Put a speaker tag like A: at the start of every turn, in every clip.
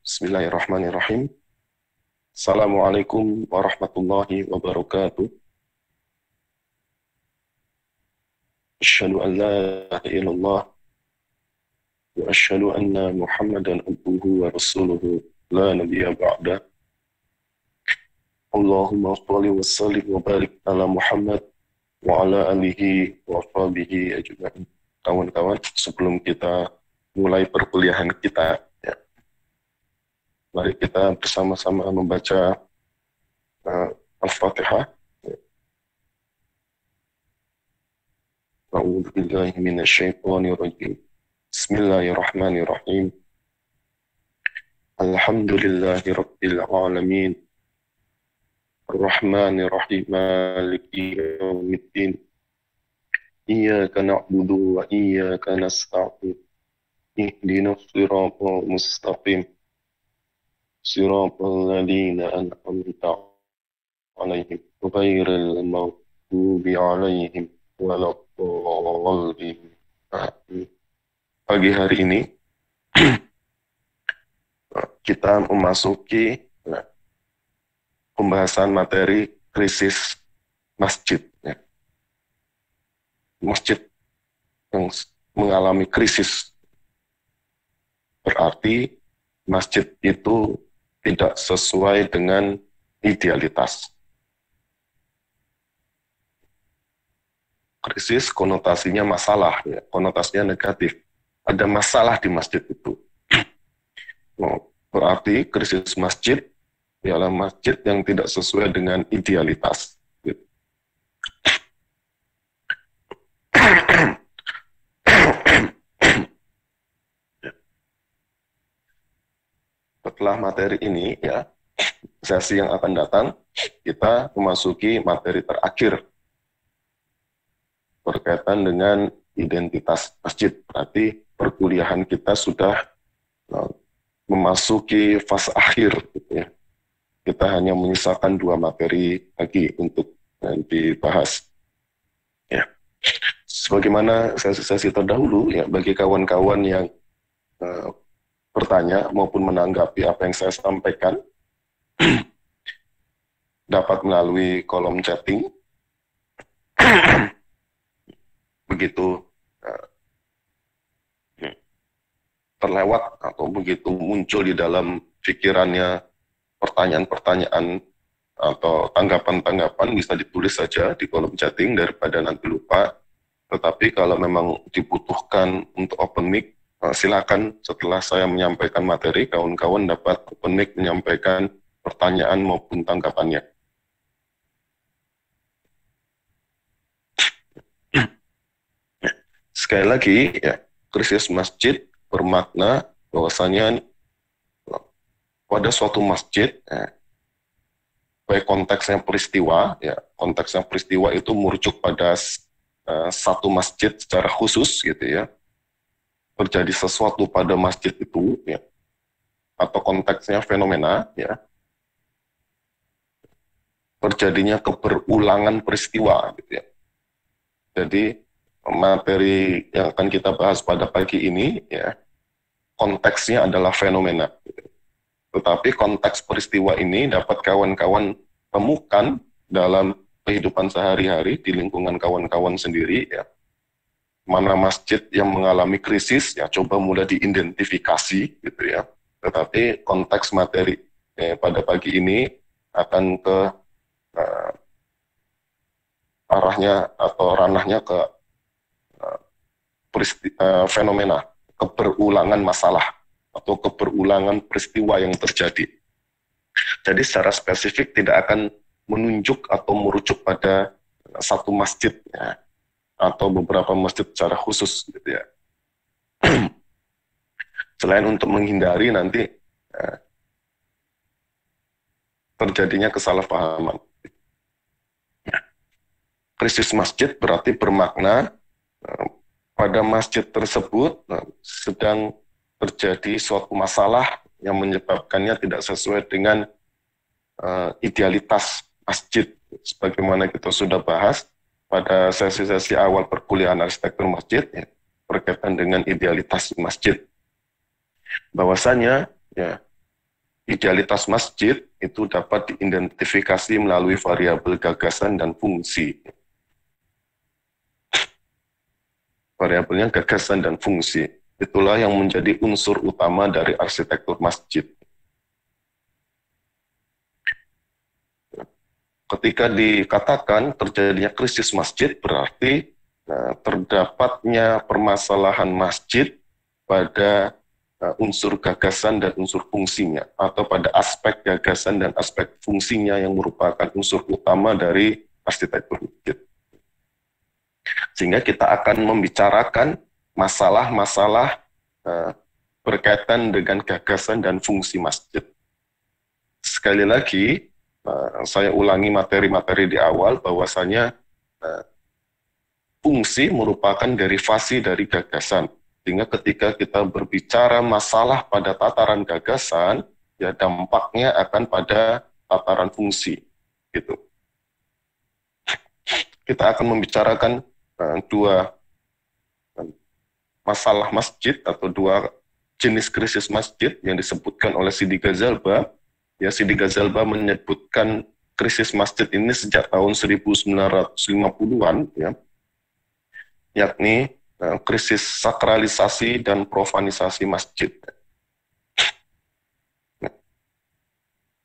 A: Bismillahirrahmanirrahim. Assalamualaikum warahmatullahi wabarakatuh. Asyhadu an la ilaha illallah wa asyhadu anna Muhammadan abduhu wa rasuluhu la nabiyya ba'da. Allahumma shalli wa sallim wa barik ala Muhammad wa ala alihi wa sahbihi ajma'in. Kawan-kawan, sebelum kita mulai perkuliahan kita, ya, mari kita bersama-sama membaca Al-Fatihah. A'udzu billahi minasyaitonir rajim. Bismillahirrahmanirrahim. Alhamdulillahi rabbil alamin. Ar-Rahmanir Rahim. Maliki yaumiddin. Iyyaka na'budu wa iyyaka nasta'in. Ihdinas siratal mustaqim. Siratal ladzina an'amta 'alaihim ghairil maghdubi 'alaihim waladdallin. Pagi hari ini kita memasuki pembahasan materi krisis masjid. Masjid yang mengalami krisis berarti masjid itu tidak sesuai dengan idealitas. Krisis konotasinya masalah, ya, konotasinya negatif. Ada masalah di masjid itu. Berarti krisis masjid ialah masjid yang tidak sesuai dengan idealitas. Setelah materi ini, ya, sesi yang akan datang, kita memasuki materi terakhir berkaitan dengan identitas masjid. Berarti perkuliahan kita sudah memasuki fase akhir, gitu ya. Kita hanya menyisakan 2 materi lagi untuk dibahas. Ya. Sebagaimana sesi-sesi terdahulu, ya, bagi kawan-kawan yang bertanya maupun menanggapi apa yang saya sampaikan, dapat melalui kolom chatting. Begitu terlewat atau begitu muncul di dalam pikirannya pertanyaan-pertanyaan atau tanggapan-tanggapan, bisa ditulis saja di kolom chatting daripada nanti lupa. Tetapi kalau memang dibutuhkan untuk open mic, silakan setelah saya menyampaikan materi, kawan-kawan dapat open mic menyampaikan pertanyaan maupun tanggapannya. Sekali lagi, ya, krisis masjid bermakna bahwasanya pada suatu masjid, ya, baik konteksnya peristiwa, ya, konteksnya peristiwa itu merujuk pada satu masjid secara khusus, gitu ya, terjadi sesuatu pada masjid itu, ya, atau konteksnya fenomena, ya, terjadinya keberulangan peristiwa, gitu ya. Jadi materi yang akan kita bahas pada pagi ini, ya, konteksnya adalah fenomena. Tetapi konteks peristiwa ini dapat kawan-kawan temukan dalam kehidupan sehari-hari di lingkungan kawan-kawan sendiri, ya. Mana masjid yang mengalami krisis, ya, coba mulai diidentifikasi, gitu ya. Tetapi konteks materi pada pagi ini akan ke arahnya atau ranahnya ke fenomena keberulangan masalah atau keberulangan peristiwa yang terjadi. Jadi secara spesifik tidak akan menunjuk atau merujuk pada satu masjid, ya, atau beberapa masjid secara khusus, gitu ya. Selain untuk menghindari nanti terjadinya kesalahpahaman. Krisis masjid berarti bermakna pada masjid tersebut sedang terjadi suatu masalah yang menyebabkannya tidak sesuai dengan idealitas masjid. Sebagaimana kita sudah bahas pada sesi-sesi awal perkuliahan arsitektur masjid, ya, berkaitan dengan idealitas masjid. Bahwasanya, ya, Idealitas masjid itu dapat diidentifikasi melalui variabel gagasan dan fungsi. Variabelnya gagasan dan fungsi. Itulah yang menjadi unsur utama dari arsitektur masjid. Ketika dikatakan terjadinya krisis masjid, berarti terdapatnya permasalahan masjid pada unsur gagasan dan unsur fungsinya, atau pada aspek gagasan dan aspek fungsinya yang merupakan unsur utama dari arsitektur masjid. Sehingga kita akan membicarakan masalah-masalah berkaitan dengan gagasan dan fungsi masjid. Sekali lagi, saya ulangi materi-materi di awal, bahwasanya fungsi merupakan derivasi dari gagasan. Sehingga ketika kita berbicara masalah pada tataran gagasan, ya dampaknya akan pada tataran fungsi. Gitu. Kita akan membicarakan dua masalah masjid atau dua jenis krisis masjid yang disebutkan oleh Sidi Ghazalba. Ya, Sidi Ghazalba menyebutkan krisis masjid ini sejak tahun 1950-an, ya, yakni krisis sakralisasi dan profanisasi masjid.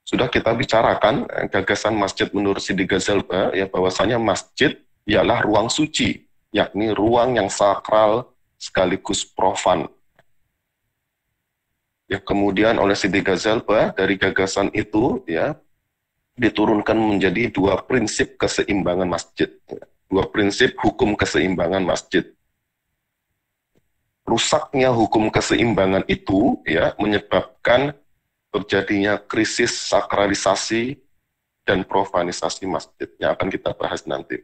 A: Sudah kita bicarakan gagasan masjid menurut Sidi Ghazalba, ya, bahwasanya masjid ialah ruang suci, yakni ruang yang sakral sekaligus profan. Ya, kemudian oleh Sidi Ghazalba dari gagasan itu, ya, diturunkan menjadi dua prinsip keseimbangan masjid, dua prinsip hukum keseimbangan masjid. Rusaknya hukum keseimbangan itu, ya, menyebabkan terjadinya krisis sakralisasi dan profanisasi masjid yang akan kita bahas nanti.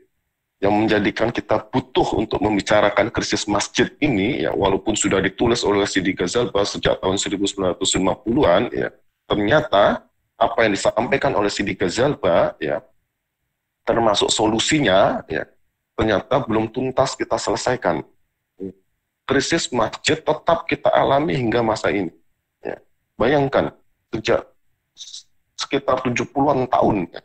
A: Yang menjadikan kita butuh untuk membicarakan krisis masjid ini, ya, walaupun sudah ditulis oleh Sidi Ghazalba sejak tahun 1950-an, ya, ternyata apa yang disampaikan oleh Sidi Ghazalba, ya, termasuk solusinya, ya, ternyata belum tuntas kita selesaikan. Krisis masjid tetap kita alami hingga masa ini. Ya. Bayangkan, sejak sekitar 70-an tahun, ya,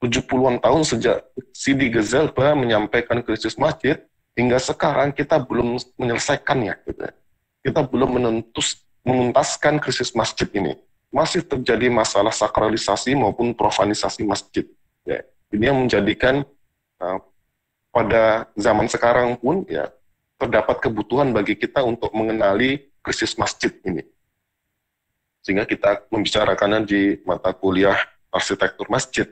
A: 70-an tahun sejak Sidi Ghazalba menyampaikan krisis masjid, hingga sekarang kita belum menyelesaikannya. Gitu. Kita belum menuntaskan krisis masjid ini. Masih terjadi masalah sakralisasi maupun profanisasi masjid. Ya. Ini yang menjadikan pada zaman sekarang pun, ya, terdapat kebutuhan bagi kita untuk mengenali krisis masjid ini. Sehingga kita membicarakannya di mata kuliah arsitektur masjid.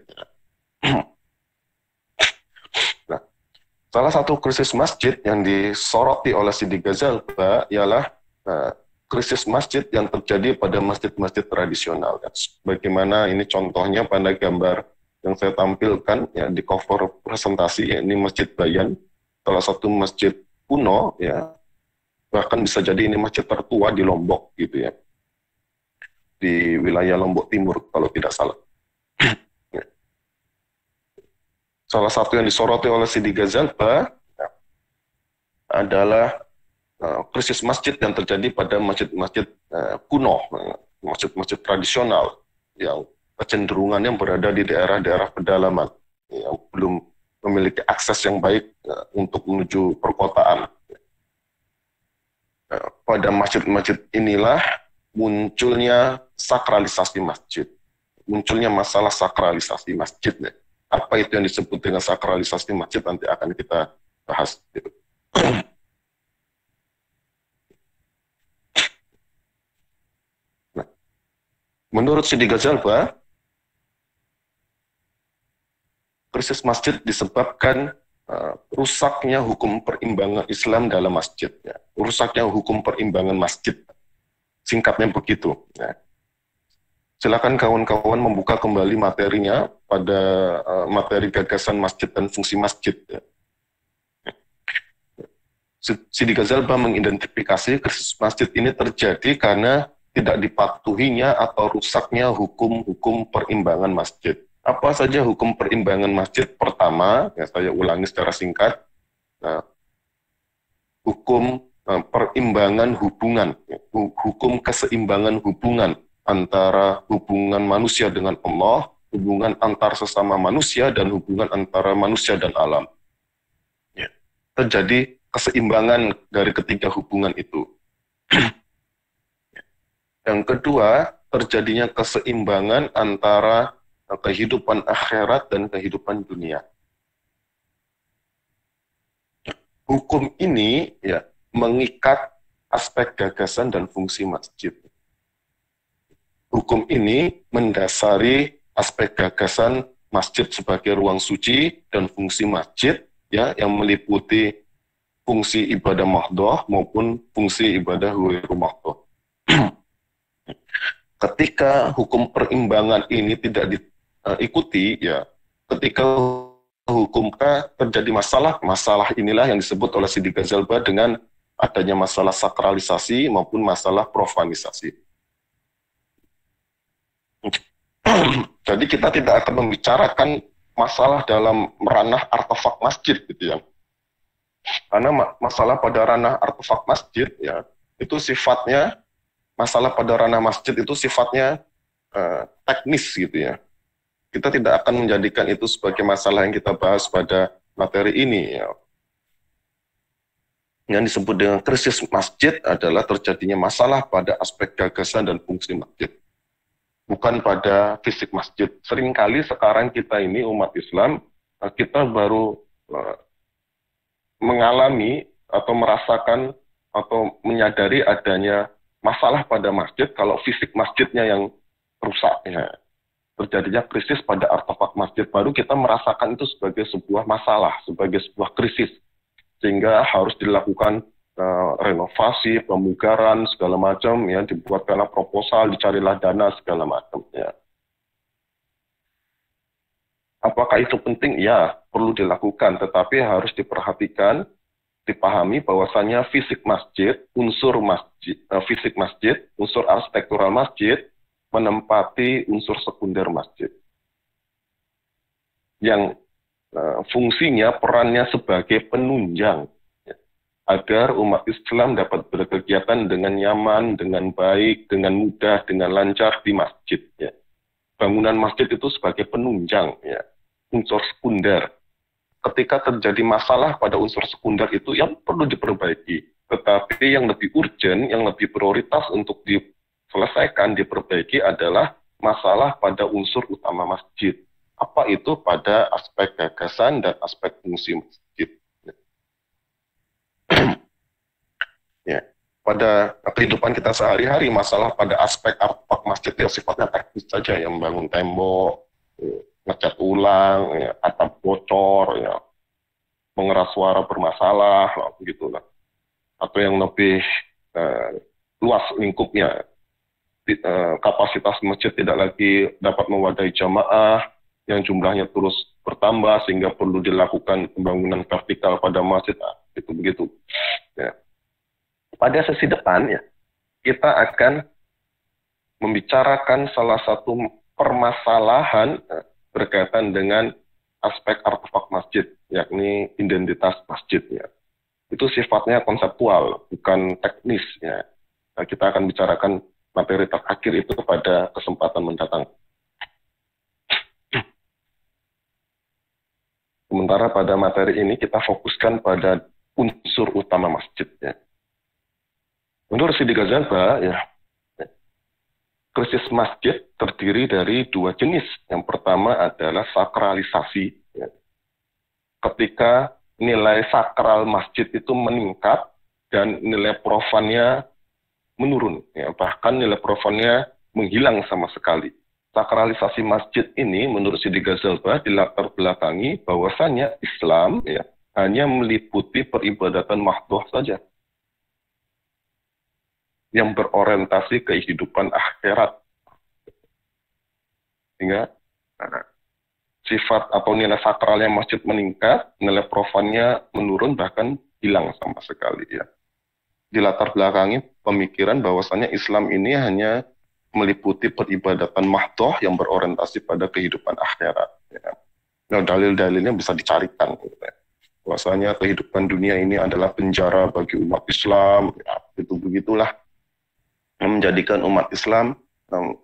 A: Nah, salah satu krisis masjid yang disoroti oleh Sidi Ghazalba ialah krisis masjid yang terjadi pada masjid-masjid tradisional. Bagaimana ini contohnya pada gambar yang saya tampilkan, ya, di cover presentasi, ya, ini Masjid Bayan, salah satu masjid kuno, ya, bahkan bisa jadi ini masjid tertua di Lombok, gitu, ya, di wilayah Lombok Timur kalau tidak salah. Salah satu yang disoroti oleh Sidi Ghazalba, ya, adalah krisis masjid yang terjadi pada masjid-masjid kuno, masjid-masjid tradisional yang kecenderungannya berada di daerah-daerah pedalaman, yang belum memiliki akses yang baik untuk menuju perkotaan. Pada masjid-masjid inilah munculnya sakralisasi masjid, munculnya masalah sakralisasi masjid. Apa itu yang disebut dengan sakralisasi masjid nanti akan kita bahas. Nah, menurut Sidi Ghazalba, krisis masjid disebabkan rusaknya hukum perimbangan Islam dalam masjid. Ya. Rusaknya hukum perimbangan masjid. Singkatnya begitu. Ya. Silakan kawan-kawan membuka kembali materinya pada materi gagasan masjid dan fungsi masjid. Ya. Sidi Ghazalba mengidentifikasi krisis masjid ini terjadi karena tidak dipatuhinya atau rusaknya hukum-hukum perimbangan masjid. Apa saja hukum perimbangan masjid? Pertama, ya, saya ulangi secara singkat, hukum perimbangan hubungan, hukum keseimbangan hubungan antara hubungan manusia dengan Allah, hubungan antar sesama manusia, dan hubungan antara manusia dan alam. Ya. Terjadi keseimbangan dari ketiga hubungan itu. Yang kedua, terjadinya keseimbangan antara kehidupan akhirat dan kehidupan dunia. Hukum ini ya mengikat aspek gagasan dan fungsi masjid. Hukum ini mendasari aspek gagasan masjid sebagai ruang suci dan fungsi masjid ya yang meliputi fungsi ibadah mahdhah maupun fungsi ibadah ghairu mahdhah. Ketika hukum perimbangan ini tidak diikuti, ya, ketika hukumnya terjadi masalah inilah yang disebut oleh Sidi Ghazalba dengan adanya masalah sakralisasi maupun masalah profanisasi. Jadi kita tidak akan membicarakan masalah dalam ranah artefak masjid, gitu ya. Karena masalah pada ranah artefak masjid, ya, itu sifatnya masalah pada ranah masjid itu sifatnya teknis gitu ya. Kita tidak akan menjadikan itu sebagai masalah yang kita bahas pada materi ini. Ya. Yang disebut dengan krisis masjid adalah terjadinya masalah pada aspek gagasan dan fungsi masjid. Bukan pada fisik masjid. Seringkali sekarang kita ini umat Islam, kita baru mengalami atau merasakan atau menyadari adanya masalah pada masjid kalau fisik masjidnya yang rusak, ya. Terjadinya krisis pada artefak masjid, baru kita merasakan itu sebagai sebuah masalah, sebagai sebuah krisis, sehingga harus dilakukan renovasi, pemugaran segala macam, ya, dibuatkanlah proposal, dicarilah dana segala macam, ya. Apakah itu penting? Ya, perlu dilakukan, tetapi harus diperhatikan, dipahami bahwasannya fisik masjid, fisik masjid, unsur arsitektural masjid menempati unsur sekunder masjid yang fungsinya, perannya sebagai penunjang ya, agar umat Islam dapat berkegiatan dengan nyaman, dengan baik, dengan mudah, dengan lancar di masjid. Ya. Bangunan masjid itu sebagai penunjang, ya, unsur sekunder. Ketika terjadi masalah pada unsur sekunder itu yang perlu diperbaiki. Tetapi yang lebih urgent, yang lebih prioritas untuk diselesaikan, diperbaiki adalah masalah pada unsur utama masjid. Apa itu? Pada aspek gagasan dan aspek fungsi masjid. Ya. Pada kehidupan kita sehari-hari, masalah pada aspek artefak masjid yang sifatnya teknis saja, yang membangun tembok, ngecat ulang, ya, atap bocor, ya, pengeras suara bermasalah, begitulah. Atau yang lebih luas lingkupnya, kapasitas masjid tidak lagi dapat mewadahi jamaah, yang jumlahnya terus bertambah sehingga perlu dilakukan pembangunan vertikal pada masjid, itu begitu. Ya. Pada sesi depan, ya, kita akan membicarakan salah satu permasalahan berkaitan dengan aspek artefak masjid, yakni identitas masjid. Ya. Itu sifatnya konseptual, bukan teknis. Ya. Nah, kita akan bicarakan materi terakhir itu pada kesempatan mendatang. Sementara pada materi ini kita fokuskan pada unsur utama masjid. Ya. Menurut Sidi Ghazalba, ya, krisis masjid terdiri dari dua jenis. Yang pertama adalah sakralisasi. Ya. Ketika nilai sakral masjid itu meningkat dan nilai profannya menurun. Ya. Bahkan nilai profannya menghilang sama sekali. Sakralisasi masjid ini menurut Sidi Ghazalba dilatar belakangi bahwasannya Islam, ya, hanya meliputi peribadatan mahdhah saja yang berorientasi kehidupan akhirat. Sehingga sifat atau nilai sakralnya masjid meningkat, nilai profannya menurun, bahkan hilang sama sekali. Ya. Dilatar belakangi pemikiran bahwasannya Islam ini hanya meliputi peribadatan mahdhah yang berorientasi pada kehidupan akhirat. Ya. Nah, dalil-dalilnya bisa dicarikan. Ya. Bahwasanya kehidupan dunia ini adalah penjara bagi umat Islam. Ya, begitulah. Menjadikan umat Islam em,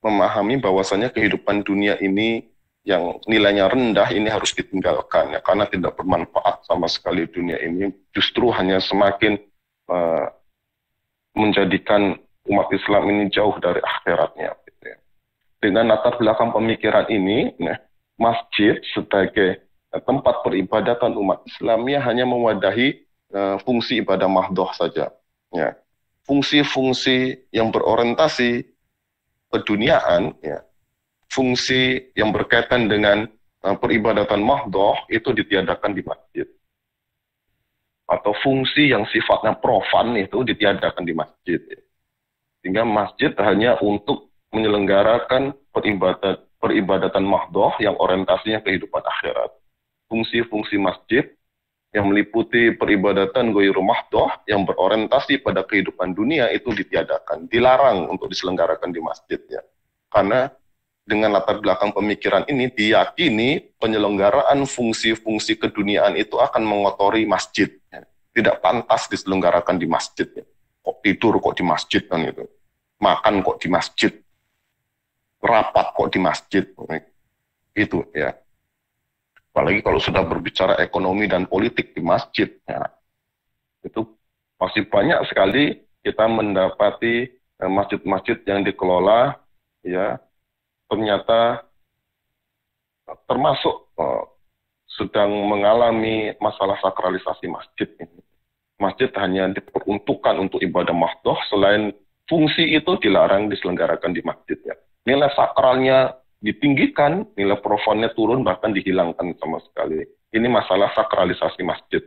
A: memahami bahwasanya kehidupan dunia ini yang nilainya rendah ini harus ditinggalkan ya, karena tidak bermanfaat sama sekali. Dunia ini justru hanya semakin uh, menjadikan umat Islam ini jauh dari akhiratnya. Gitu ya. Dengan latar belakang pemikiran ini, ya, masjid sebagai tempat peribadatan umat Islam ya hanya mewadahi fungsi ibadah mahdoh saja. Ya. Fungsi-fungsi yang berorientasi keduniaan, ya, fungsi yang berkaitan dengan peribadatan mahdoh itu ditiadakan di masjid. Atau fungsi yang sifatnya profan itu ditiadakan di masjid. Ya. Sehingga masjid hanya untuk menyelenggarakan peribadatan mahdoh yang orientasinya kehidupan akhirat. Fungsi-fungsi masjid yang meliputi peribadatan ghairu mahdoh yang berorientasi pada kehidupan dunia itu ditiadakan, dilarang untuk diselenggarakan di masjid ya. Karena dengan latar belakang pemikiran ini diyakini penyelenggaraan fungsi-fungsi keduniaan itu akan mengotori masjid. Ya. Tidak pantas diselenggarakan di masjid ya. Kok tidur kok di masjid kan itu. Makan kok di masjid. Rapat kok di masjid. Itu ya. Apalagi kalau sudah berbicara ekonomi dan politik di masjid, ya, itu masih banyak sekali kita mendapati masjid-masjid yang dikelola, ya, ternyata termasuk sedang mengalami masalah sakralisasi masjid ini. Masjid hanya diperuntukkan untuk ibadah mahdoh, selain fungsi itu dilarang diselenggarakan di masjid. Ya. Nilai sakralnya ditinggikan, nilai profannya turun, bahkan dihilangkan sama sekali. Ini masalah sakralisasi masjid.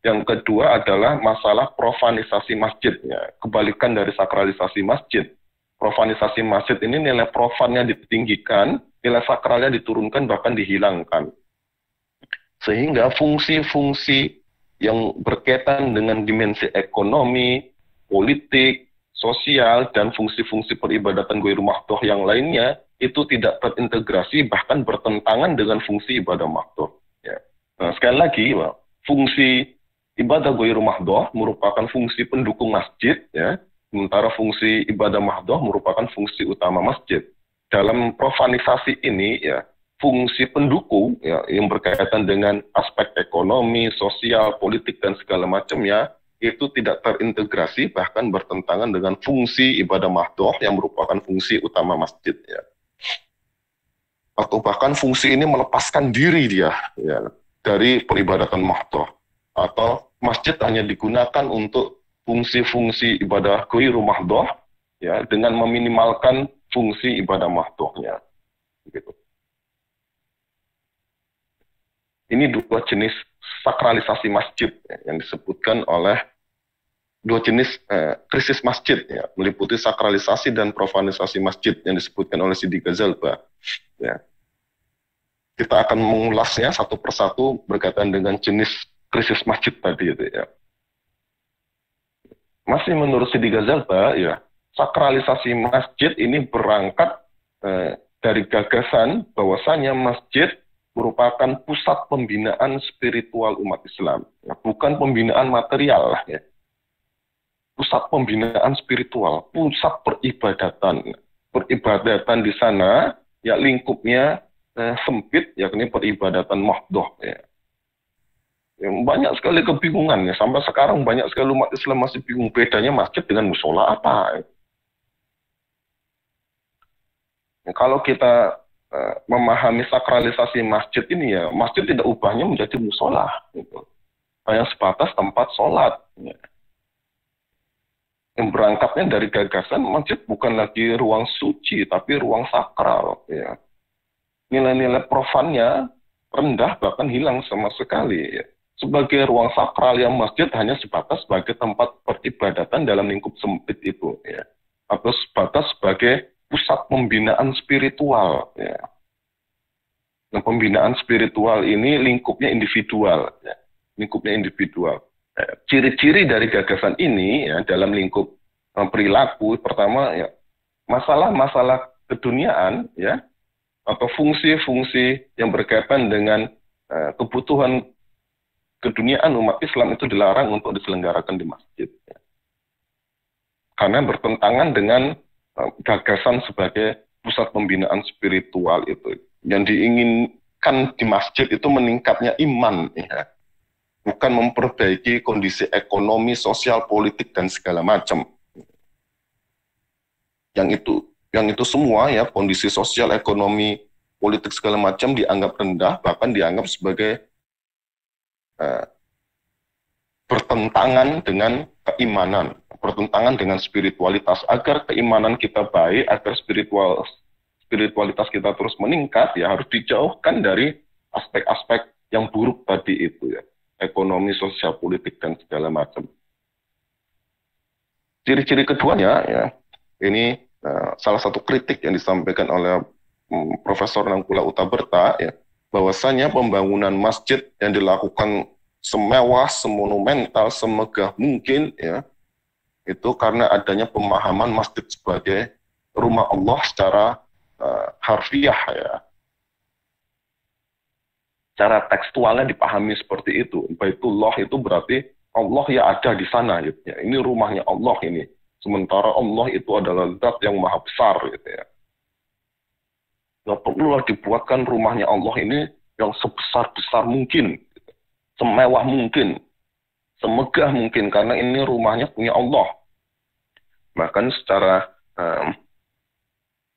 A: Yang kedua adalah masalah profanisasi masjid. Ya. Kebalikan dari sakralisasi masjid. Profanisasi masjid ini nilai profannya ditinggikan, nilai sakralnya diturunkan, bahkan dihilangkan. Sehingga fungsi-fungsi yang berkaitan dengan dimensi ekonomi, politik, sosial, dan fungsi-fungsi peribadatan ghairu mahdoh yang lainnya itu tidak terintegrasi, bahkan bertentangan dengan fungsi ibadah mahdoh. Ya. Nah, sekali lagi, fungsi ibadah ghairu mahdoh merupakan fungsi pendukung masjid, ya, sementara fungsi ibadah mahdoh merupakan fungsi utama masjid. Dalam profanisasi ini, ya, fungsi pendukung ya, yang berkaitan dengan aspek ekonomi, sosial, politik, dan segala macamnya, itu tidak terintegrasi, bahkan bertentangan dengan fungsi ibadah mahdoh yang merupakan fungsi utama masjid. Ya. Atau bahkan fungsi ini melepaskan diri dia ya, dari peribadatan mahdoh. Atau masjid hanya digunakan untuk fungsi-fungsi ibadah ghairu mahdoh ya, dengan meminimalkan fungsi ibadah mahdohnya. Gitu. Ini dua jenis sakralisasi masjid ya, yang disebutkan oleh dua jenis krisis masjid ya, meliputi sakralisasi dan profanisasi masjid yang disebutkan oleh Sidi Ghazalba. Ya. Kita akan mengulasnya satu persatu berkaitan dengan jenis krisis masjid tadi itu ya. Masih menurut Sidi Ghazalba ya, sakralisasi masjid ini berangkat dari gagasan bahwasanya masjid merupakan pusat pembinaan spiritual umat Islam, ya, bukan pembinaan material ya. Pusat pembinaan spiritual, pusat peribadatan. Peribadatan di sana ya lingkupnya sempit, yakni peribadatan mahdoh. Ya. Ya, banyak sekali kebingungan ya. Sampai sekarang banyak sekali umat Islam masih bingung bedanya masjid dengan musola apa. Ya, kalau kita memahami sakralisasi masjid ini ya, masjid tidak ubahnya menjadi musola. Gitu. Hanya sebatas tempat sholat. Ya. Yang berangkatnya dari gagasan masjid bukan lagi ruang suci, tapi ruang sakral. Ya. Nilai-nilai profannya rendah, bahkan hilang sama sekali. Ya. Sebagai ruang sakral yang masjid hanya sebatas sebagai tempat peribadatan dalam lingkup sempit itu. Ya. Atau sebatas sebagai pusat pembinaan spiritual. Ya. Nah, pembinaan spiritual ini lingkupnya individual. Ya. Lingkupnya individual. Ciri-ciri dari gagasan ini ya, dalam lingkup perilaku, pertama ya, masalah-masalah keduniaan ya, atau fungsi-fungsi yang berkaitan dengan kebutuhan keduniaan umat Islam itu dilarang untuk diselenggarakan di masjid. Ya. Karena bertentangan dengan gagasan sebagai pusat pembinaan spiritual itu. Yang diinginkan di masjid itu meningkatnya iman, ya. Bukan memperbaiki kondisi ekonomi, sosial, politik, dan segala macam. Yang itu semua ya, kondisi sosial, ekonomi, politik segala macam dianggap rendah, bahkan dianggap sebagai bertentangan dengan keimanan, bertentangan dengan spiritualitas. Agar keimanan kita baik, agar spiritualitas kita terus meningkat, ya harus dijauhkan dari aspek-aspek yang buruk tadi itu, ya, ekonomi, sosial, politik, dan segala macam. Ciri-ciri keduanya, ya, ini salah satu kritik yang disampaikan oleh Profesor Nangkula Utaberta, ya, bahwasanya pembangunan masjid yang dilakukan semewah, semonumental, semegah mungkin, ya, itu karena adanya pemahaman masjid sebagai rumah Allah secara harfiah, ya. Cara tekstualnya dipahami seperti itu. Baitullah itu berarti Allah ya ada di sana, gitu ya. Ini rumahnya Allah ini. Sementara Allah itu adalah zat yang maha besar, gitu ya. Nggak perlulah dibuatkan rumahnya Allah ini yang sebesar-besar mungkin, gitu. Semewah mungkin, semegah mungkin, karena ini rumahnya punya Allah. Bahkan secara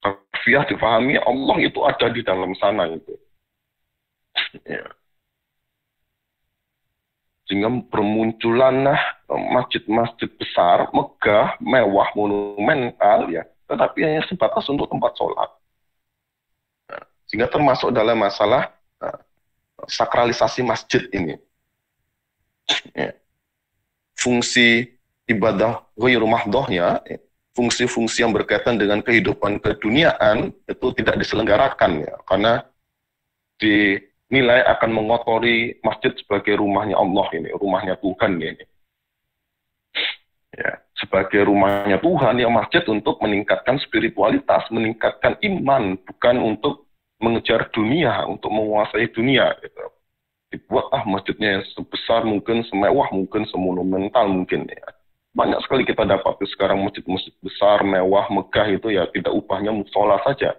A: harfiah dipahami Allah itu ada di dalam sana, gitu. Ya. Sehingga bermunculanlah masjid-masjid besar, megah, mewah, monumental, ya, tetapi hanya sebatas untuk tempat sholat. Nah, sehingga termasuk dalam masalah sakralisasi masjid ini. Ya. Fungsi ibadah ghairu mahdhahnya, ya, fungsi-fungsi yang berkaitan dengan kehidupan keduniaan itu tidak diselenggarakan, ya, karena dinilai akan mengotori masjid sebagai rumahnya Allah ini, rumahnya Tuhan ini. Ya, sebagai rumahnya Tuhan, ya, masjid untuk meningkatkan spiritualitas, meningkatkan iman, bukan untuk mengejar dunia, untuk menguasai dunia, gitu. Dibuatlah masjidnya yang sebesar mungkin, semewah mungkin, semonumental mungkin, ya. Banyak sekali kita dapati sekarang masjid-masjid besar, mewah, megah itu ya tidak ubahnya musola saja.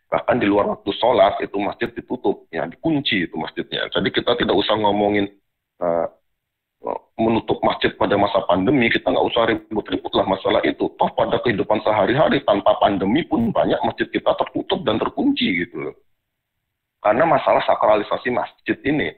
A: Bahkan di luar waktu sholat itu masjid ditutup, ya, dikunci itu masjidnya. Jadi kita tidak usah ngomongin menutup masjid pada masa pandemi, kita nggak usah ribut-ribut lah masalah itu. Toh pada kehidupan sehari-hari tanpa pandemi pun banyak masjid kita tertutup dan terkunci, gitu loh. Karena masalah sakralisasi masjid ini.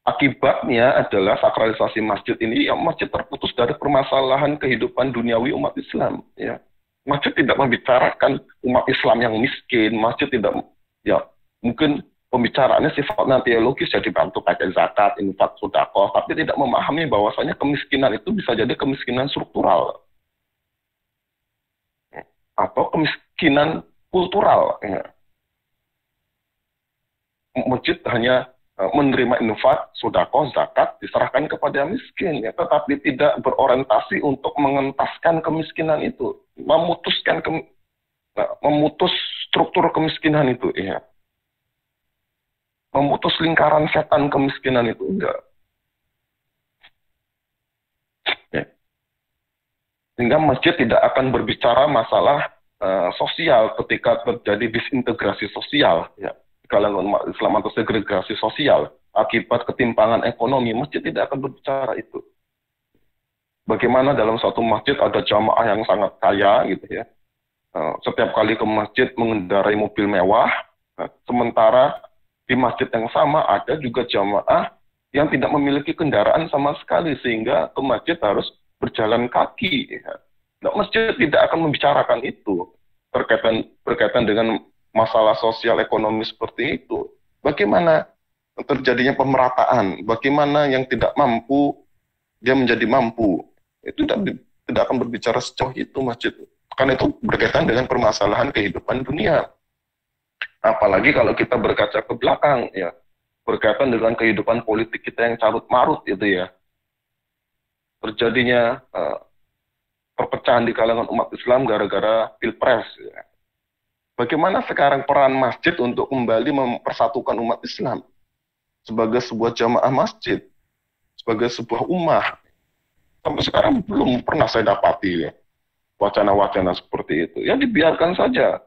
A: Akibatnya adalah sakralisasi masjid ini, ya, masjid terputus dari permasalahan kehidupan duniawi umat Islam, ya. Masjid tidak membicarakan umat Islam yang miskin, masjid tidak, ya, mungkin pembicaraannya sifatnya teologis, ya, dibantu pakai zakat, infak, sedekah, tapi tidak memahami bahwasanya kemiskinan itu bisa jadi kemiskinan struktural atau kemiskinan kultural, ya. Masjid hanya menerima infak, sedekah, zakat diserahkan kepada miskin, ya, tetapi tidak berorientasi untuk mengentaskan kemiskinan itu, memutus struktur kemiskinan itu, ya, memutus lingkaran setan kemiskinan itu, enggak. Ya. Sehingga masjid tidak akan berbicara masalah sosial ketika terjadi disintegrasi sosial, ya, kalangan umat Islam atau segregasi sosial akibat ketimpangan ekonomi, masjid tidak akan berbicara itu. Bagaimana dalam satu masjid ada jamaah yang sangat kaya, gitu ya, setiap kali ke masjid mengendarai mobil mewah, sementara di masjid yang sama ada juga jamaah yang tidak memiliki kendaraan sama sekali, sehingga ke masjid harus berjalan kaki, ya. Nah, masjid tidak akan membicarakan itu berkaitan dengan masalah sosial ekonomi seperti itu. Bagaimana terjadinya pemerataan, bagaimana yang tidak mampu dia menjadi mampu, itu tidak akan berbicara sejauh itu masjid, karena itu berkaitan dengan permasalahan kehidupan dunia. Apalagi kalau kita berkaca ke belakang, ya, berkaitan dengan kehidupan politik kita yang carut marut itu, ya, terjadinya perpecahan di kalangan umat Islam gara-gara pilpres, ya. Bagaimana sekarang peran masjid untuk kembali mempersatukan umat Islam sebagai sebuah jamaah masjid, sebagai sebuah ummah. Sampai sekarang belum pernah saya dapati ya, wacana-wacana seperti itu. Ya dibiarkan saja.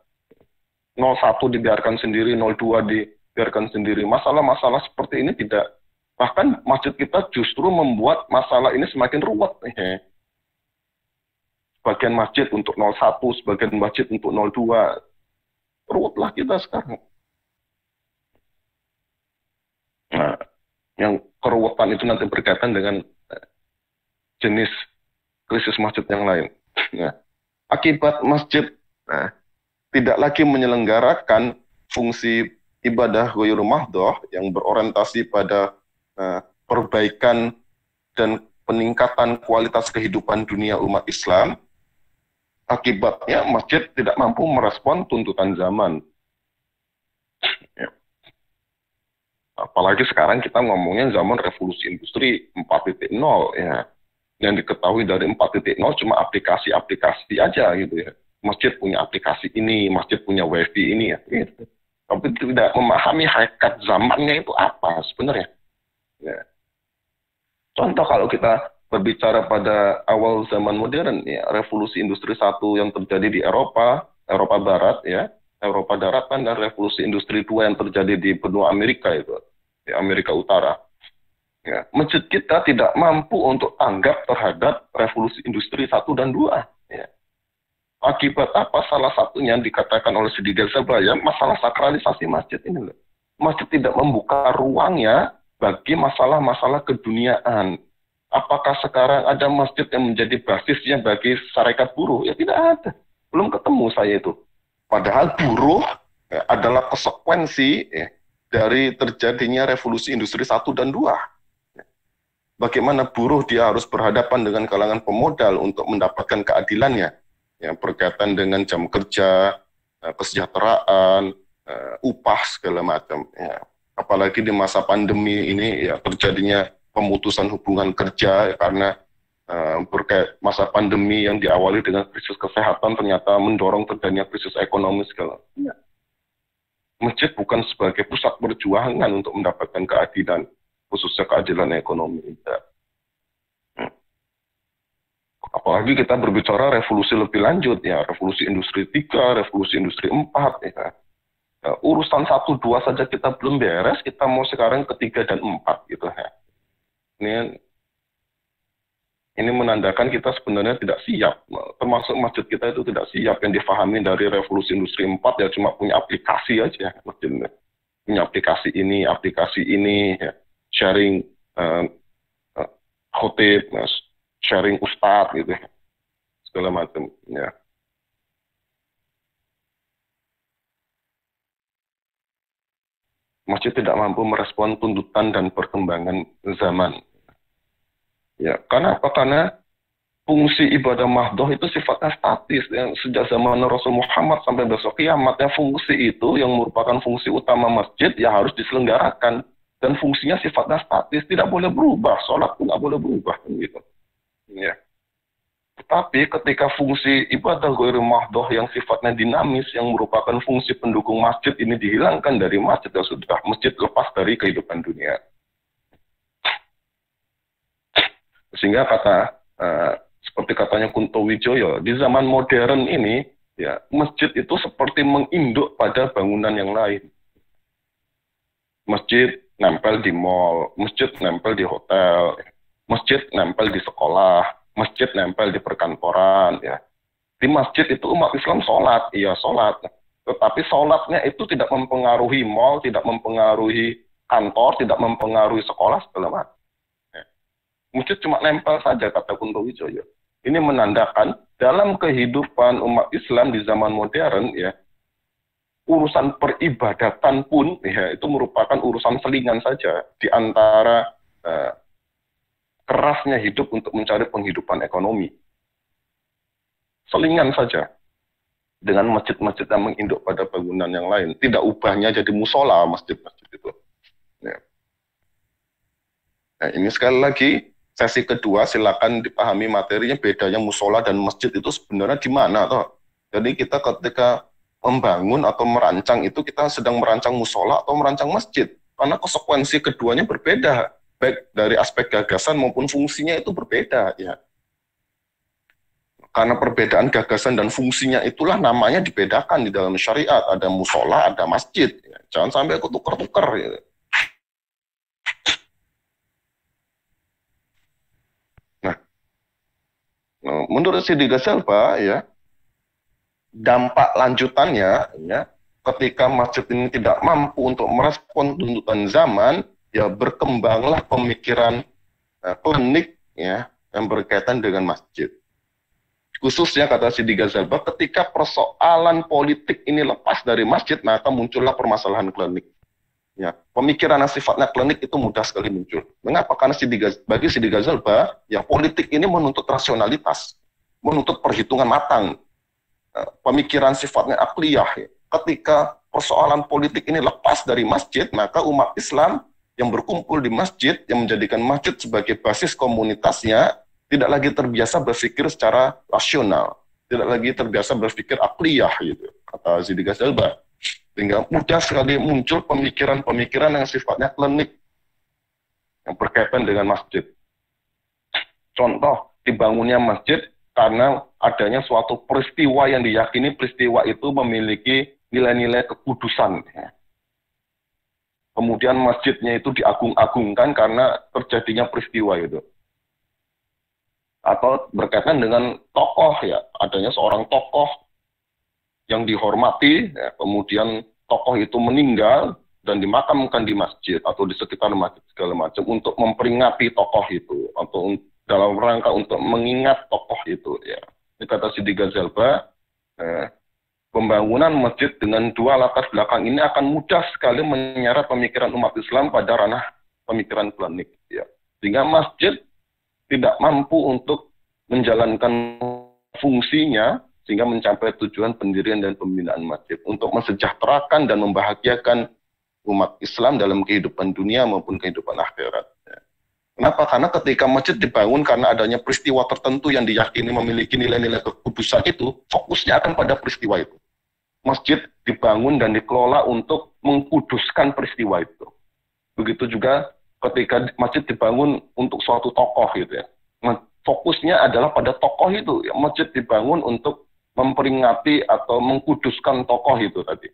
A: 01 dibiarkan sendiri, 02 dibiarkan sendiri. Masalah-masalah seperti ini tidak. Bahkan masjid kita justru membuat masalah ini semakin ruwet. Sebagian masjid untuk 01, sebagian masjid untuk 02. Ruwetlah kita sekarang. Nah, yang keruwetan itu nanti berkaitan dengan jenis krisis masjid yang lain. Nah, akibat masjid tidak lagi menyelenggarakan fungsi ibadah ghairul mahdhah yang berorientasi pada perbaikan dan peningkatan kualitas kehidupan dunia umat Islam, akibatnya masjid tidak mampu merespon tuntutan zaman. Ya. Apalagi sekarang kita ngomongnya zaman revolusi industri 4.0 ya. Yang diketahui dari 4.0 cuma aplikasi-aplikasi aja gitu ya. Masjid punya aplikasi ini, masjid punya wifi ini ya. Gitu. Tapi tidak memahami hakikat zamannya itu apa sebenarnya. Ya. Contoh kalau kita berbicara pada awal zaman modern, ya, revolusi industri 1 yang terjadi di Eropa Barat ya, Eropa Daratan, dan revolusi industri 2 yang terjadi di benua Amerika itu, di Amerika Utara. Ya, masjid kita tidak mampu untuk tanggap terhadap revolusi industri 1 dan 2. Ya. Akibat apa? Salah satunya yang dikatakan oleh Siddiq Zabaya, masalah sakralisasi masjid ini. Masjid tidak membuka ruangnya bagi masalah-masalah keduniaan. Apakah sekarang ada masjid yang menjadi basisnya bagi syarikat buruh? Ya tidak ada. Belum ketemu saya itu. Padahal buruh ya, adalah konsekuensi ya, dari terjadinya revolusi industri 1 dan 2. Bagaimana buruh dia harus berhadapan dengan kalangan pemodal untuk mendapatkan keadilannya, yang berkaitan dengan jam kerja, kesejahteraan, upah segala macam. Ya. Apalagi di masa pandemi ini ya terjadinya pemutusan hubungan kerja ya, karena masa pandemi yang diawali dengan krisis kesehatan ternyata mendorong terjadinya krisis ekonomi segala. Ya. Masjid bukan sebagai pusat perjuangan untuk mendapatkan keadilan, khususnya keadilan ekonomi. Apalagi kita berbicara revolusi lebih lanjut, ya, revolusi industri 3, revolusi industri 4, ya. Urusan 1, 2 saja kita belum beres, kita mau sekarang ke 3 dan 4, gitu ya. Ini menandakan kita sebenarnya tidak siap, termasuk masjid kita itu tidak siap. Yang difahami dari revolusi industri 4 ya cuma punya aplikasi aja, masjidnya. Punya aplikasi ini, ya. Sharing khotib, sharing ustadz gitu, segala macam. Ya. Masjid tidak mampu merespon tuntutan dan perkembangan zaman. Ya, karena apa? Karena fungsi ibadah mahdhah itu sifatnya statis. Ya. Sejak zaman Rasul Muhammad sampai besok kiamat, ya, fungsi itu yang merupakan fungsi utama masjid ya harus diselenggarakan. Dan fungsinya sifatnya statis, tidak boleh berubah. Sholat pun tidak boleh berubah. Gitu. Ya. Tetapi ketika fungsi ibadah ghairul mahdhah yang sifatnya dinamis, yang merupakan fungsi pendukung masjid ini dihilangkan dari masjid, ya sudah, masjid lepas dari kehidupan dunia. Sehingga seperti katanya Kunto Wijoyo, di zaman modern ini, ya, masjid itu seperti menginduk pada bangunan yang lain. Masjid nempel di mall, masjid nempel di hotel, masjid nempel di sekolah, masjid nempel di perkantoran. Ya. Di masjid itu umat Islam sholat, iya sholat. Tetapi sholatnya itu tidak mempengaruhi mall, tidak mempengaruhi kantor, tidak mempengaruhi sekolah, segala macam. Ya. Masjid cuma nempel saja, kata Kunto Wijoyo. Ini menandakan dalam kehidupan umat Islam di zaman modern, ya, urusan peribadatan pun ya itu merupakan urusan selingan saja di antara kerasnya hidup untuk mencari penghidupan ekonomi. Selingan saja dengan masjid-masjid yang menginduk pada bangunan yang lain. Tidak ubahnya jadi musola masjid-masjid itu. Ya. Nah, ini sekali lagi sesi kedua, silakan dipahami materinya, bedanya musola dan masjid itu sebenarnya di mana toh. Jadi kita ketika membangun atau merancang itu kita sedang merancang musola atau merancang masjid, karena konsekuensi keduanya berbeda. baik dari aspek gagasan maupun fungsinya itu berbeda ya. Karena perbedaan gagasan dan fungsinya itulah namanya dibedakan di dalam syariat. Ada musola, ada masjid. Ya. Jangan sampai ketukar-tukar. Ya. Nah, menurut Sidi Ghazalba ya, dampak lanjutannya ya, ketika masjid ini tidak mampu untuk merespon tuntutan zaman, ya berkembanglah pemikiran klinik ya yang berkaitan dengan masjid. Khususnya kata Sidi Ghazalba, ketika persoalan politik ini lepas dari masjid, maka muncullah permasalahan klinik. Ya, pemikiran yang sifatnya klinik itu mudah sekali muncul. Mengapa? Karena bagi Sidi Ghazalba, ya politik ini menuntut rasionalitas, menuntut perhitungan matang. Pemikiran sifatnya akliyah. Ya. Ketika persoalan politik ini lepas dari masjid, maka umat Islam yang berkumpul di masjid, yang menjadikan masjid sebagai basis komunitasnya, tidak lagi terbiasa berpikir secara rasional, tidak lagi terbiasa berpikir akliyah, gitu, kata Sidi Ghazalba. Sehingga mudah sekali muncul pemikiran-pemikiran yang sifatnya klinik, yang berkaitan dengan masjid. Contoh, dibangunnya masjid karena adanya suatu peristiwa yang diyakini peristiwa itu memiliki nilai-nilai kekudusan. Kemudian masjidnya itu diagung-agungkan karena terjadinya peristiwa itu. Atau berkaitan dengan tokoh ya, adanya seorang tokoh yang dihormati, ya, kemudian tokoh itu meninggal dan dimakamkan di masjid atau di sekitar masjid segala macam untuk memperingati tokoh itu atau dalam rangka untuk mengingat tokoh itu ya. Ini kata Sidi Ghazalba, pembangunan masjid dengan dua latar belakang ini akan mudah sekali menyeret pemikiran umat Islam pada ranah pemikiran klinik ya. Sehingga masjid tidak mampu untuk menjalankan fungsinya sehingga mencapai tujuan pendirian dan pembinaan masjid untuk mensejahterakan dan membahagiakan umat Islam dalam kehidupan dunia maupun kehidupan akhirat. Kenapa? Karena ketika masjid dibangun karena adanya peristiwa tertentu yang diyakini memiliki nilai-nilai kekudusan itu, fokusnya akan pada peristiwa itu. Masjid dibangun dan dikelola untuk mengkuduskan peristiwa itu. Begitu juga ketika masjid dibangun untuk suatu tokoh gitu ya. Fokusnya adalah pada tokoh itu. Ya, masjid dibangun untuk memperingati atau mengkuduskan tokoh itu tadi.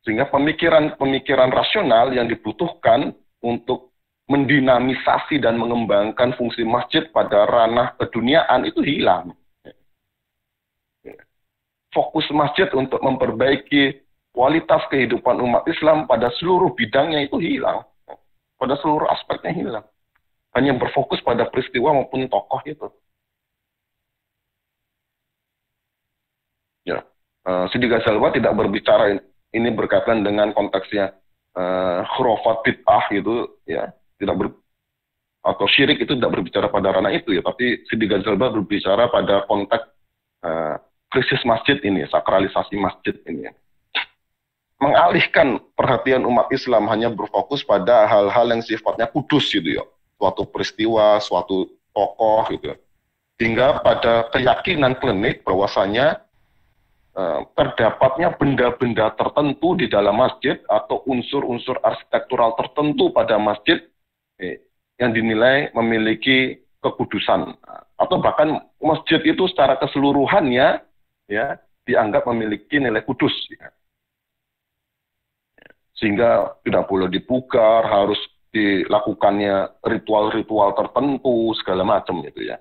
A: Sehingga pemikiran rasional yang dibutuhkan untuk mendinamisasi dan mengembangkan fungsi masjid pada ranah keduniaan itu hilang. Fokus masjid untuk memperbaiki kualitas kehidupan umat Islam pada seluruh bidangnya itu hilang. Pada seluruh aspeknya hilang. Hanya berfokus pada peristiwa maupun tokoh itu. Ya, Sidi Ghazalba tidak berbicara ini berkaitan dengan konteksnya khurafat bid'ah gitu, ya, atau syirik itu tidak berbicara pada ranah itu ya, tapi Sidi Ghazalba berbicara pada konteks krisis masjid ini, sakralisasi masjid ini. Mengalihkan perhatian umat Islam hanya berfokus pada hal-hal yang sifatnya kudus gitu ya, suatu peristiwa, suatu tokoh gitu. Hingga pada keyakinan klinik bahwasanya terdapatnya benda-benda tertentu di dalam masjid atau unsur-unsur arsitektural tertentu pada masjid yang dinilai memiliki kekudusan, atau bahkan masjid itu secara keseluruhannya ya dianggap memiliki nilai kudus ya. Sehingga tidak boleh dipugar, harus dilakukannya ritual-ritual tertentu segala macam gitu ya.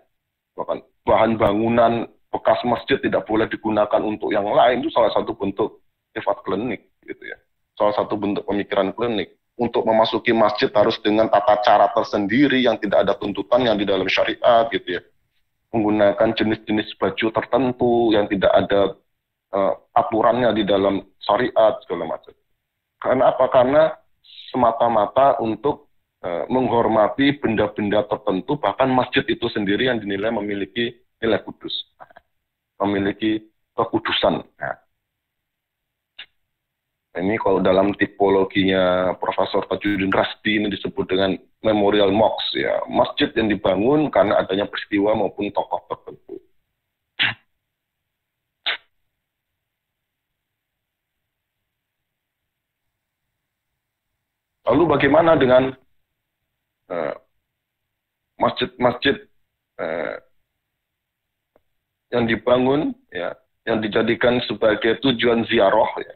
A: Bahkan bahan bangunan bekas masjid tidak boleh digunakan untuk yang lain, itu salah satu bentuk sifat klinik gitu ya. Salah satu bentuk pemikiran klinik. Untuk memasuki masjid harus dengan tata cara tersendiri yang tidak ada tuntutan yang di dalam syariat gitu ya. Menggunakan jenis-jenis baju tertentu yang tidak ada aturannya di dalam syariat segala macam. Karena apa? Karena semata-mata untuk menghormati benda-benda tertentu, bahkan masjid itu sendiri yang dinilai memiliki nilai kudus, memiliki kekudusan. Nah, ini kalau dalam tipologinya Profesor Tajuddin Rasdi ini disebut dengan memorial mosque ya, masjid yang dibangun karena adanya peristiwa maupun tokoh tertentu. Lalu bagaimana dengan masjid-masjid yang dibangun, ya, yang dijadikan sebagai tujuan ziarah, ya,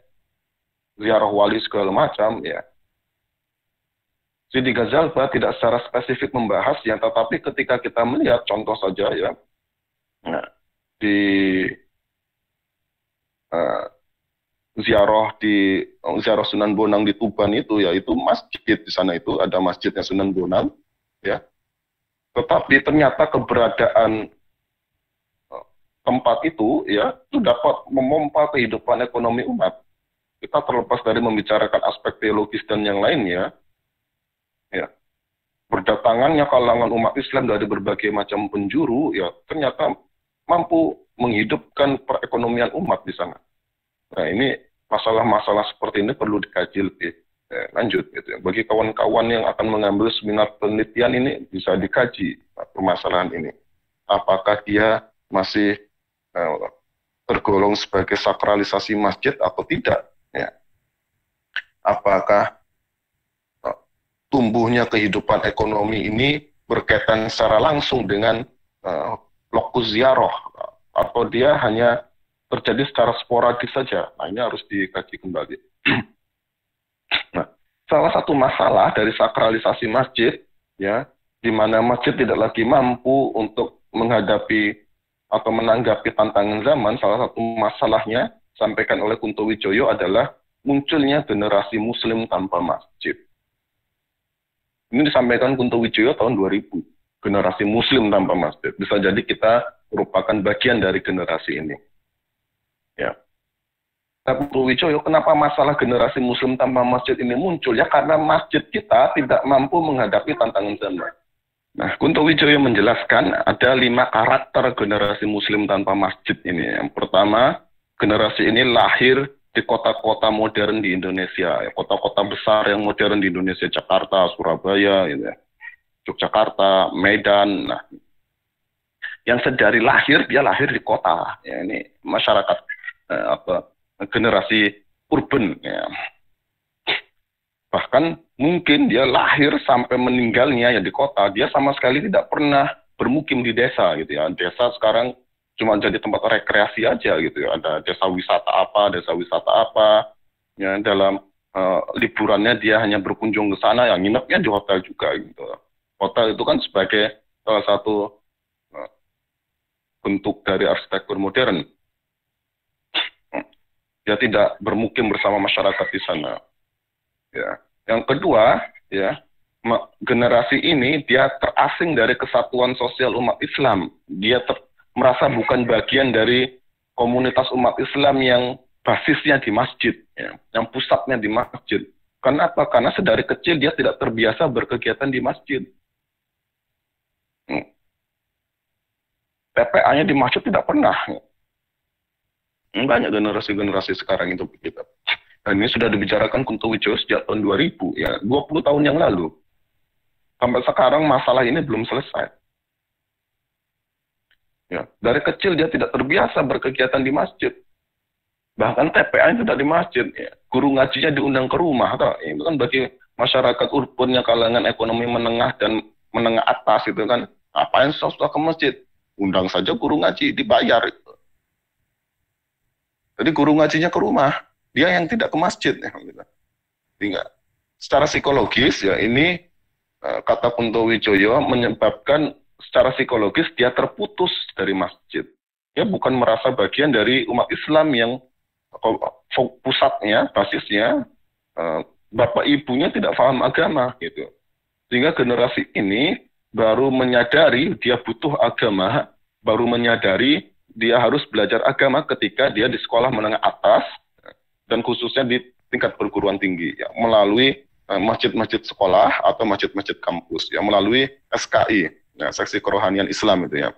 A: ziarah wali segala macam, ya. Sidi Ghazalba tidak secara spesifik membahas, ya, tetapi ketika kita melihat contoh saja, ya, nah, di ziarah Sunan Bonang di Tuban itu, ya, itu masjid di sana itu ada masjidnya Sunan Bonang, ya. Tetapi ternyata keberadaan tempat itu, ya, itu dapat memompa kehidupan ekonomi umat. Kita terlepas dari membicarakan aspek teologis dan yang lainnya, ya, berdatangannya kalangan umat Islam dari berbagai macam penjuru, ya, ternyata mampu menghidupkan perekonomian umat di sana. Nah, ini masalah-masalah seperti ini perlu dikaji lebih lanjut, gitu ya. Bagi kawan-kawan yang akan mengambil seminar penelitian ini bisa dikaji permasalahan ini. Apakah dia masih tergolong sebagai sakralisasi masjid atau tidak? Ya. Apakah tumbuhnya kehidupan ekonomi ini berkaitan secara langsung dengan lokus ziarah, atau dia hanya terjadi secara sporadis saja? Nah, ini harus dikaji kembali. Nah, salah satu masalah dari sakralisasi masjid, ya, di mana masjid tidak lagi mampu untuk menghadapi atau menanggapi tantangan zaman, salah satu masalahnya sampaikan oleh Kunto Wijoyo adalah munculnya generasi muslim tanpa masjid. Ini disampaikan Kunto Wijoyo tahun 2000, generasi muslim tanpa masjid. Bisa jadi kita merupakan bagian dari generasi ini. Ya. Kunto Wijoyo, kenapa masalah generasi muslim tanpa masjid ini muncul? Ya karena masjid kita tidak mampu menghadapi tantangan zaman. Nah, Kunto Wijoyo menjelaskan ada 5 karakter generasi muslim tanpa masjid ini. Yang pertama, generasi ini lahir di kota-kota modern di Indonesia, kota-kota besar yang modern di Indonesia, Jakarta, Surabaya, gitu ya, Yogyakarta, Medan. Nah, yang sedari lahir, dia lahir di kota. Ya, ini masyarakat generasi urban. Ya. Bahkan mungkin dia lahir sampai meninggalnya ya di kota, dia sama sekali tidak pernah bermukim di desa, gitu ya. Desa sekarang cuma jadi tempat rekreasi aja, gitu ya. Ada desa wisata apa, ya, dalam liburannya dia hanya berkunjung ke sana, yang nginepnya di hotel juga, gitu. Hotel itu kan sebagai salah satu bentuk dari arsitektur modern. Dia tidak bermukim bersama masyarakat di sana. Ya. Yang kedua, ya, generasi ini dia terasing dari kesatuan sosial umat Islam. Dia merasa bukan bagian dari komunitas umat Islam yang basisnya di masjid, ya, yang pusatnya di masjid. Karena apa? Karena sedari kecil dia tidak terbiasa berkegiatan di masjid. TPA-nya di masjid tidak pernah. Banyak generasi-generasi sekarang itu begitu. Dan ini sudah dibicarakan Kunto Wijoyo sejak tahun 2000, ya, 20 tahun yang lalu. Sampai sekarang masalah ini belum selesai. Ya, dari kecil dia tidak terbiasa berkegiatan di masjid. Bahkan TPA-nya tidak di masjid. Ya. Guru ngajinya diundang ke rumah. Itu kan bagi masyarakat urban yang kalangan ekonomi menengah dan menengah atas itu kan, apain susah ke masjid? Undang saja guru ngaji, dibayar. Jadi guru ngajinya ke rumah, dia yang tidak ke masjid. Ya, gitu. Sehingga secara psikologis, ya, ini kata Kunto Wijoyo menyebabkan secara psikologis dia terputus dari masjid. Dia bukan merasa bagian dari umat Islam yang pusatnya, basisnya, bapak ibunya tidak paham agama, gitu. Sehingga generasi ini baru menyadari dia butuh agama, baru menyadari dia harus belajar agama ketika dia di sekolah menengah atas, dan khususnya di tingkat perguruan tinggi, ya, melalui masjid-masjid sekolah atau masjid-masjid kampus, ya, melalui SKI, ya, seksi kerohanian Islam itu, ya.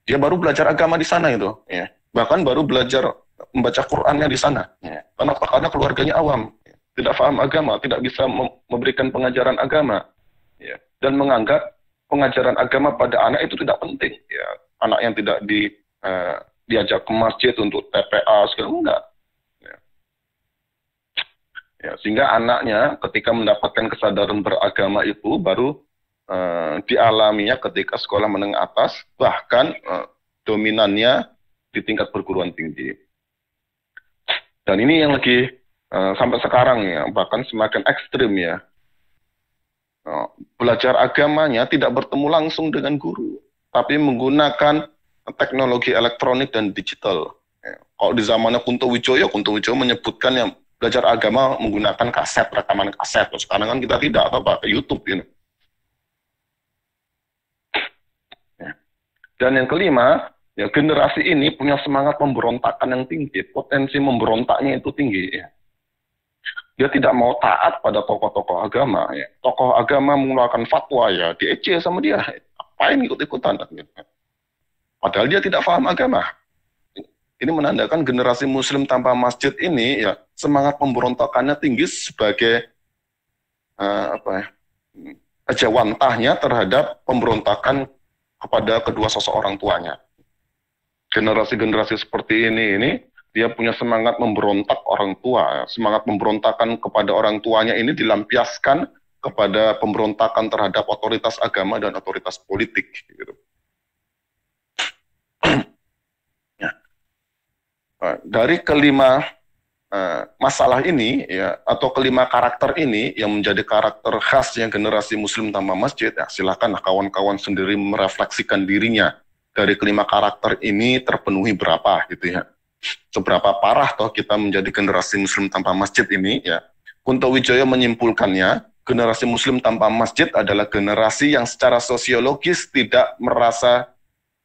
A: Dia baru belajar agama di sana itu, ya. Bahkan baru belajar membaca Qur'annya di sana, ya. Karena keluarganya awam, ya. Tidak paham agama, tidak bisa memberikan pengajaran agama, ya. Dan menganggap pengajaran agama pada anak itu tidak penting, ya. Anak yang tidak diajak ke masjid untuk TPA segala enggak. Ya, sehingga anaknya ketika mendapatkan kesadaran beragama itu baru dialaminya ketika sekolah menengah atas, bahkan dominannya di tingkat perguruan tinggi. Dan ini yang lagi sampai sekarang ya, bahkan semakin ekstrim ya. Belajar agamanya tidak bertemu langsung dengan guru, tapi menggunakan teknologi elektronik dan digital. Kalau di zamannya Kunto Wijoyo menyebutkan yang belajar agama menggunakan kaset, rekaman kaset. Sekarang kan kita tidak pakai YouTube ini. Dan yang kelima, ya generasi ini punya semangat pemberontakan yang tinggi, potensi memberontaknya itu tinggi. Ya. Dia tidak mau taat pada tokoh-tokoh agama. Ya. Tokoh agama mengeluarkan fatwa, ya diece sama dia. Apain ikut-ikutan? Padahal dia tidak paham agama. Ini menandakan generasi Muslim tanpa masjid ini, ya semangat pemberontakannya tinggi sebagai kejawantahnya terhadap pemberontakan kepada kedua sosok orang tuanya. Generasi-generasi seperti ini dia punya semangat memberontak orang tua, semangat pemberontakan kepada orang tuanya ini dilampiaskan kepada pemberontakan terhadap otoritas agama dan otoritas politik. Gitu. Dari kelima masalah ini, ya, atau kelima karakter ini yang menjadi karakter khasnya generasi Muslim tanpa masjid, ya, silakanlah kawan-kawan sendiri merefleksikan dirinya. Dari kelima karakter ini terpenuhi berapa, gitu ya. Seberapa parah toh kita menjadi generasi Muslim tanpa masjid ini, ya. Kunto Wijoyo menyimpulkannya, generasi Muslim tanpa masjid adalah generasi yang secara sosiologis tidak merasa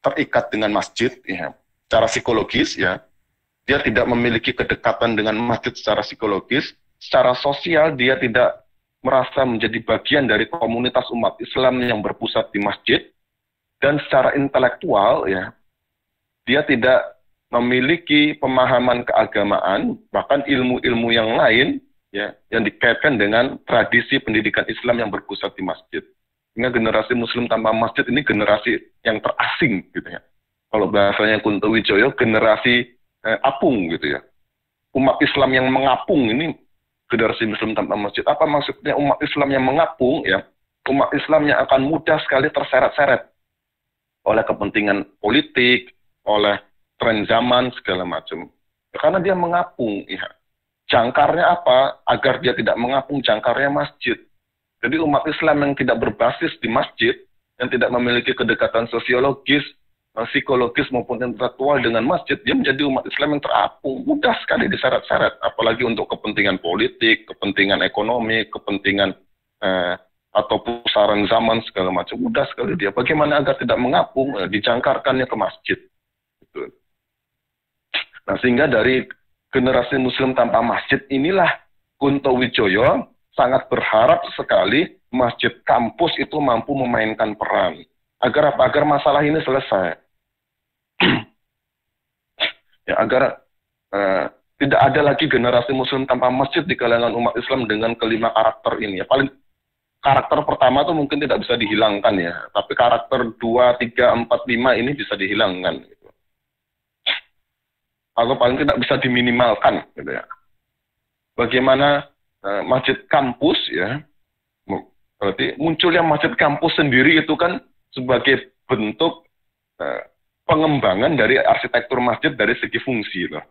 A: terikat dengan masjid, ya. Secara psikologis, ya. Dia tidak memiliki kedekatan dengan masjid secara psikologis, secara sosial dia tidak merasa menjadi bagian dari komunitas umat Islam yang berpusat di masjid, dan secara intelektual ya dia tidak memiliki pemahaman keagamaan, bahkan ilmu-ilmu yang lain ya yang dikaitkan dengan tradisi pendidikan Islam yang berpusat di masjid. Sehingga generasi Muslim tanpa masjid ini generasi yang terasing gitu ya. Kalau bahasanya Kunto Wijoyo, generasi apung gitu ya. Umat Islam yang mengapung ini generasi Muslim tanpa masjid. Apa maksudnya umat Islam yang mengapung ya? Umat Islam yang akan mudah sekali terseret-seret oleh kepentingan politik, oleh tren zaman segala macam. Karena dia mengapung ya. Jangkarnya apa? Agar dia tidak mengapung, jangkarnya masjid. Jadi umat Islam yang tidak berbasis di masjid, yang tidak memiliki kedekatan sosiologis, psikologis maupun intelektual dengan masjid, dia menjadi umat Islam yang terapung, mudah sekali diseret-seret, apalagi untuk kepentingan politik, kepentingan ekonomi, kepentingan atau pusaran zaman segala macam, mudah sekali dia. Bagaimana agar tidak mengapung, dijangkarkannya ke masjid. Gitu. Nah, sehingga dari generasi Muslim tanpa masjid inilah Kunto Wijoyo sangat berharap sekali masjid kampus itu mampu memainkan peran. Agar apa? Agar masalah ini selesai. Ya, agar tidak ada lagi generasi Muslim tanpa masjid di kalangan umat Islam dengan kelima karakter ini. Ya, paling karakter pertama itu mungkin tidak bisa dihilangkan ya, tapi karakter 2, 3, 4, 5 ini bisa dihilangkan. Gitu. Atau paling tidak bisa diminimalkan. Gitu ya. Bagaimana masjid kampus ya, berarti munculnya masjid kampus sendiri itu kan sebagai bentuk pengembangan dari arsitektur masjid dari segi fungsi loh.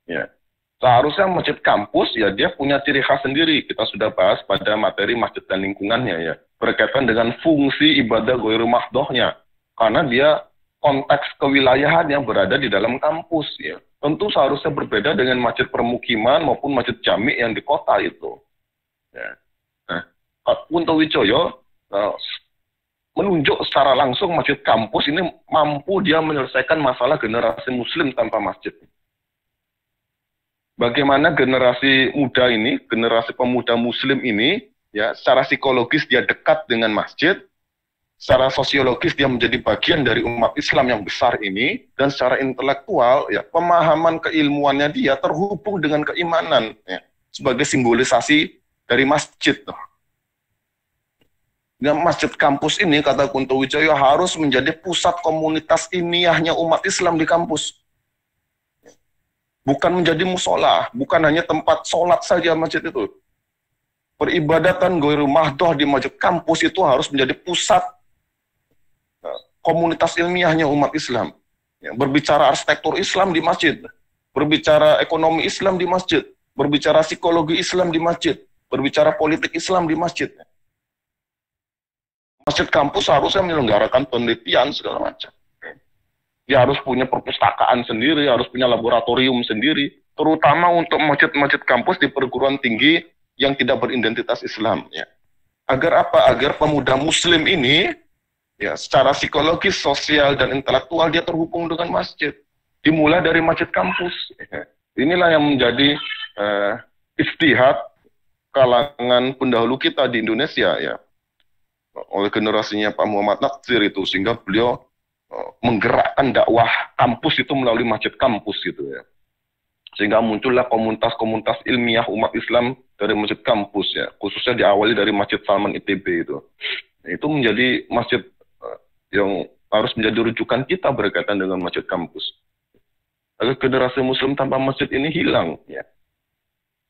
A: Ya. Seharusnya masjid kampus ya dia punya ciri khas sendiri. Kita sudah bahas pada materi masjid dan lingkungannya ya. Berkaitan dengan fungsi ibadah ghairu mahdohnya. Karena dia konteks kewilayahan yang berada di dalam kampus ya. Tentu seharusnya berbeda dengan masjid permukiman maupun masjid jami yang di kota itu. Ya. Nah, Kunto Wijoyo menunjuk secara langsung masjid kampus ini mampu dia menyelesaikan masalah generasi Muslim tanpa masjid. Bagaimana generasi muda ini, generasi pemuda Muslim ini, ya secara psikologis dia dekat dengan masjid, secara sosiologis dia menjadi bagian dari umat Islam yang besar ini, dan secara intelektual, ya pemahaman keilmuannya dia terhubung dengan keimanan, ya, sebagai simbolisasi dari masjid. Dengan masjid kampus ini, kata Kunto Wijoyo, harus menjadi pusat komunitas ilmiahnya umat Islam di kampus. bukan menjadi musola, bukan hanya tempat sholat saja masjid itu. Peribadatan Ghairul Mahdoh di masjid kampus itu harus menjadi pusat komunitas ilmiahnya umat Islam. Ya, berbicara arsitektur Islam di masjid, berbicara ekonomi Islam di masjid, berbicara psikologi Islam di masjid, berbicara politik Islam di masjid. Masjid kampus harusnya menyelenggarakan penelitian segala macam. Dia harus punya perpustakaan sendiri, harus punya laboratorium sendiri, terutama untuk masjid-masjid kampus di perguruan tinggi yang tidak beridentitas Islam. Ya. Agar apa? Agar pemuda Muslim ini, ya, secara psikologis, sosial, dan intelektual dia terhubung dengan masjid. Dimulai dari masjid kampus. Ya. Inilah yang menjadi ijtihad kalangan pendahulu kita di Indonesia, ya, oleh generasinya Pak Muhammad Natsir itu, sehingga beliau menggerakkan dakwah kampus itu melalui masjid kampus gitu ya. Sehingga muncullah komunitas-komunitas ilmiah umat Islam dari masjid kampus ya, khususnya diawali dari Masjid Salman ITB itu. Itu menjadi masjid yang harus menjadi rujukan kita berkaitan dengan masjid kampus. Agar generasi Muslim tanpa masjid ini hilang ya.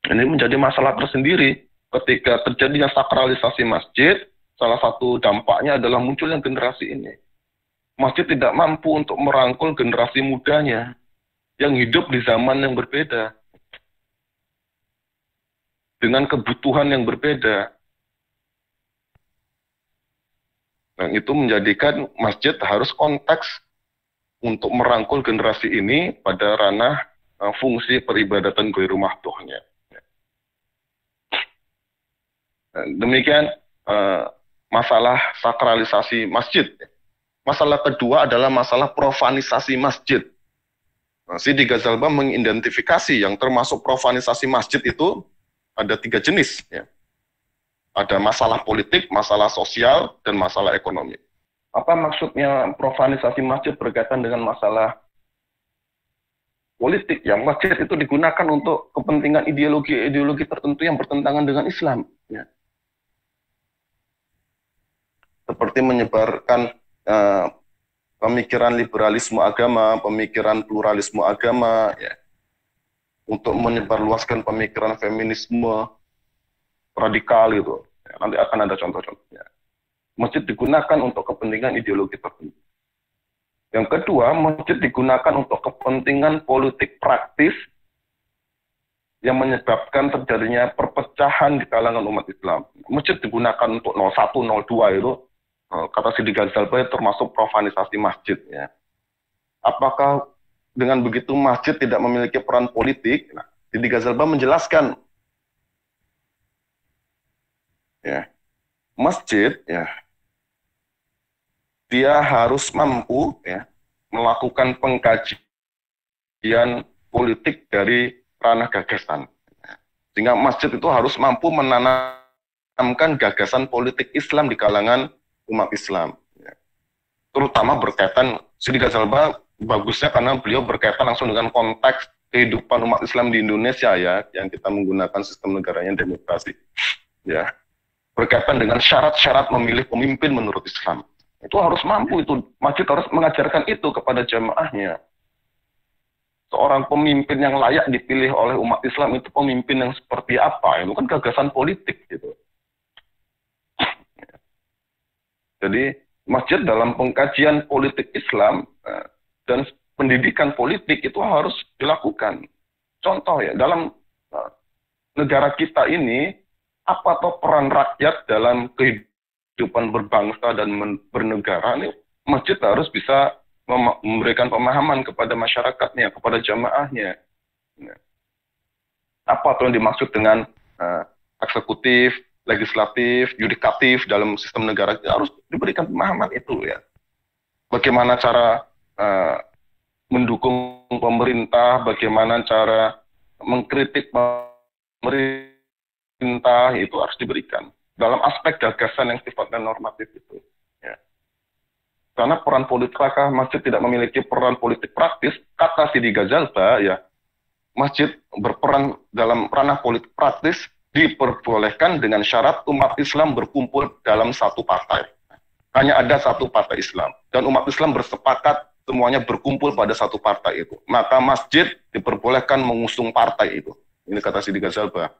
A: Ini menjadi masalah tersendiri ketika terjadinya sakralisasi masjid. Salah satu dampaknya adalah munculnya generasi ini. Masjid tidak mampu untuk merangkul generasi mudanya yang hidup di zaman yang berbeda, dengan kebutuhan yang berbeda. Dan itu menjadikan masjid harus konteks untuk merangkul generasi ini pada ranah fungsi peribadatan Ghairul Mahdohnya. Demikian masalah sakralisasi masjid. Masalah kedua adalah masalah profanisasi masjid. Sidi Ghazalbah mengidentifikasi yang termasuk profanisasi masjid itu ada 3 jenis. Ya. Ada masalah politik, masalah sosial, dan masalah ekonomi. Apa maksudnya profanisasi masjid berkaitan dengan masalah politik? Ya, masjid itu digunakan untuk kepentingan ideologi tertentu yang bertentangan dengan Islam. Ya. Seperti menyebarkan pemikiran liberalisme agama, pemikiran pluralisme agama, ya, untuk menyebarluaskan pemikiran feminisme radikal itu. Ya, nanti akan ada contoh-contohnya. Masjid digunakan untuk kepentingan ideologi tertentu. Yang kedua, masjid digunakan untuk kepentingan politik praktis yang menyebabkan terjadinya perpecahan di kalangan umat Islam. Masjid digunakan untuk 01, 02 itu, kata Sidi Ghazalbah termasuk profanisasi masjid. Ya. Apakah dengan begitu masjid tidak memiliki peran politik? Nah, Sidi Ghazalbah menjelaskan, ya, masjid, ya, dia harus mampu ya, melakukan pengkajian politik dari ranah gagasan. Sehingga masjid itu harus mampu menanamkan gagasan politik Islam di kalangan umat Islam, ya. Terutama berkaitan, Sidi Ghazalbah bagusnya karena beliau berkaitan langsung dengan konteks kehidupan umat Islam di Indonesia ya, yang kita menggunakan sistem negaranya demokrasi, ya, berkaitan dengan syarat-syarat memilih pemimpin menurut Islam. Itu harus mampu, itu masjid harus mengajarkan itu kepada jamaahnya. Seorang pemimpin yang layak dipilih oleh umat Islam itu pemimpin yang seperti apa? Itu kan gagasan politik gitu. Jadi masjid dalam pengkajian politik Islam dan pendidikan politik itu harus dilakukan. Contoh ya, dalam negara kita ini, apa toh peran rakyat dalam kehidupan berbangsa dan bernegara ini, masjid harus bisa memberikan pemahaman kepada masyarakatnya, kepada jamaahnya. Apa tuh yang dimaksud dengan eksekutif, legislatif, yudikatif dalam sistem negara, harus diberikan pemahaman itu ya. Bagaimana cara mendukung pemerintah, bagaimana cara mengkritik pemerintah, itu harus diberikan dalam aspek gagasan yang sifatnya normatif itu. Ya. Karena peran politik, masjid tidak memiliki peran politik praktis, kata Sidi Ghazalbah ya, masjid berperan dalam ranah politik praktis diperbolehkan dengan syarat umat Islam berkumpul dalam satu partai. Hanya ada satu partai Islam. Dan umat Islam bersepakat semuanya berkumpul pada satu partai itu. Maka masjid diperbolehkan mengusung partai itu. Ini kata Sidi Ghazalba.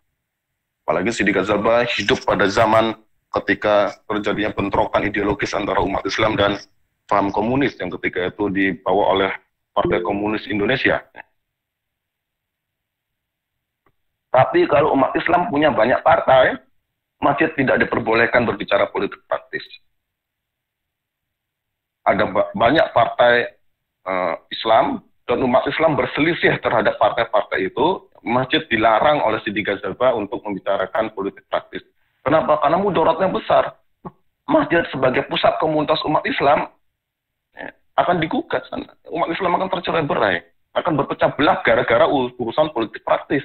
A: Apalagi Sidi Ghazalba hidup pada zaman ketika terjadinya bentrokan ideologis antara umat Islam dan paham komunis yang ketika itu dibawa oleh Partai Komunis Indonesia. Tapi kalau umat Islam punya banyak partai, masjid tidak diperbolehkan berbicara politik praktis. Ada banyak partai Islam dan umat Islam berselisih terhadap partai-partai itu, masjid dilarang oleh Sidi Ghazalba untuk membicarakan politik praktis. Kenapa? Karena mudaratnya besar. Masjid sebagai pusat komunitas umat Islam akan digugat. Umat Islam akan tercerai-berai, akan berpecah belah gara-gara urusan politik praktis.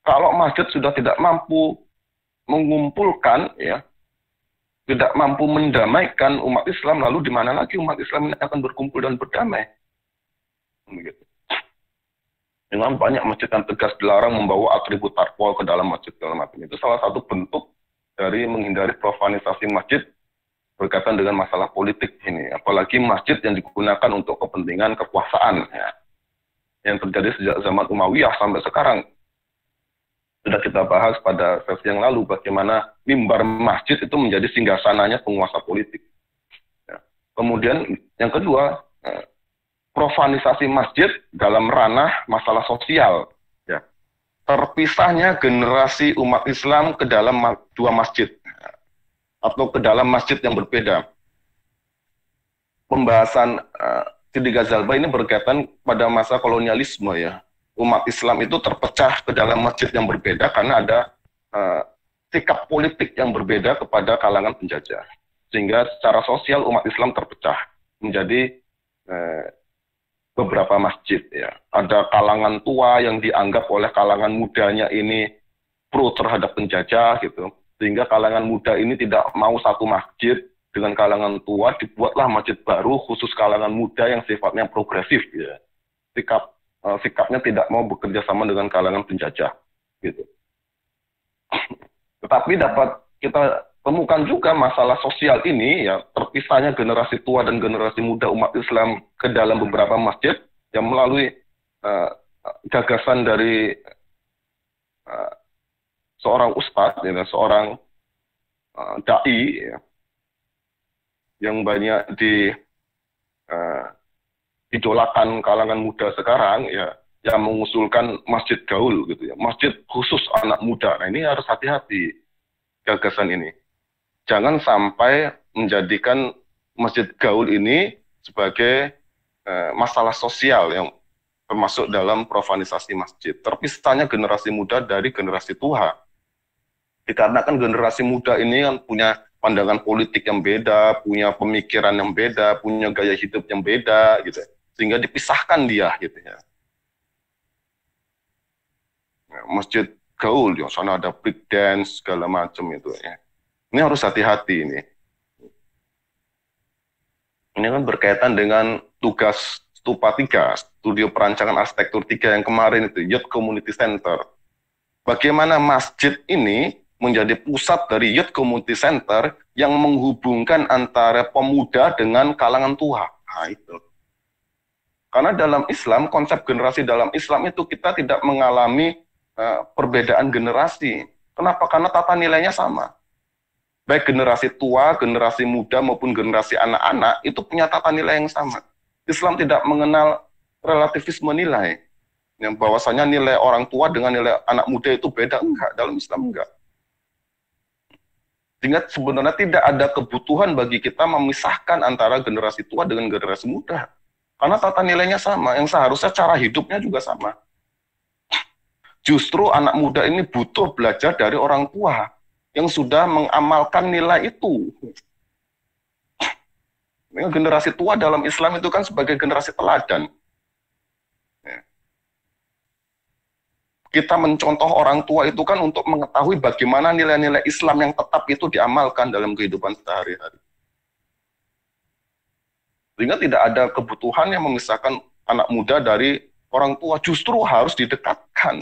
A: Kalau masjid sudah tidak mampu mengumpulkan, ya, tidak mampu mendamaikan umat Islam, lalu di mana lagi umat Islam ini akan berkumpul dan berdamai? Begitu. Memang banyak masjid yang tegas dilarang membawa atribut tarpol ke dalam masjid dalam macam itu salah satu bentuk dari menghindari profanisasi masjid berkaitan dengan masalah politik ini. Apalagi masjid yang digunakan untuk kepentingan kekuasaan, ya, yang terjadi sejak zaman Umayyah sampai sekarang. Sudah kita bahas pada sesi yang lalu bagaimana mimbar masjid itu menjadi singgasananya penguasa politik. Ya. Kemudian yang kedua, profanisasi masjid dalam ranah masalah sosial. Ya. Terpisahnya generasi umat Islam ke dalam dua masjid atau ke dalam masjid yang berbeda. Pembahasan Sidi Ghazalba ini berkaitan pada masa kolonialisme, ya. Umat Islam itu terpecah ke dalam masjid yang berbeda karena ada sikap politik yang berbeda kepada kalangan penjajah. Sehingga secara sosial umat Islam terpecah menjadi beberapa masjid, ya. Ada kalangan tua yang dianggap oleh kalangan mudanya ini pro terhadap penjajah gitu. Sehingga kalangan muda ini tidak mau satu masjid dengan kalangan tua, dibuatlah masjid baru khusus kalangan muda yang sifatnya progresif, ya. Sikapnya tidak mau bekerja sama dengan kalangan penjajah, gitu. Tetapi dapat kita temukan juga masalah sosial ini, ya, terpisahnya generasi tua dan generasi muda umat Islam ke dalam beberapa masjid yang melalui gagasan dari seorang ustadz, ya, seorang dai, ya, yang banyak idolakan kalangan muda sekarang, ya, yang mengusulkan masjid gaul gitu, ya, masjid khusus anak muda. Nah, ini harus hati-hati gagasan ini. Jangan sampai menjadikan masjid gaul ini sebagai masalah sosial yang termasuk dalam profanisasi masjid. Terpisahnya generasi muda dari generasi tua. Dikarenakan generasi muda ini kan punya pandangan politik yang beda, punya pemikiran yang beda, punya gaya hidup yang beda, gitu. Sehingga dipisahkan dia, gitu, ya. Masjid gaul, di sana ada break dance segala macam itu, ya. Ini harus hati-hati ini. Ini kan berkaitan dengan tugas Stupa 3, Studio Perancangan Arsitektur 3 yang kemarin itu, Youth Community Center. Bagaimana masjid ini menjadi pusat dari Youth Community Center yang menghubungkan antara pemuda dengan kalangan tua. Nah, itu. Karena dalam Islam, konsep generasi dalam Islam itu kita tidak mengalami perbedaan generasi. Kenapa? Karena tata nilainya sama. Baik generasi tua, generasi muda, maupun generasi anak-anak, itu punya tata nilai yang sama. Islam tidak mengenal relativisme nilai. Yang bahwasanya nilai orang tua dengan nilai anak muda itu beda. Enggak, dalam Islam enggak. Sehingga sebenarnya tidak ada kebutuhan bagi kita memisahkan antara generasi tua dengan generasi muda. Karena tata nilainya sama, yang seharusnya cara hidupnya juga sama. Justru anak muda ini butuh belajar dari orang tua yang sudah mengamalkan nilai itu. Generasi tua dalam Islam itu kan sebagai generasi teladan. Kita mencontoh orang tua itu kan untuk mengetahui bagaimana nilai-nilai Islam yang tetap itu diamalkan dalam kehidupan sehari-hari. Sehingga tidak ada kebutuhan yang memisahkan anak muda dari orang tua, justru harus didekatkan.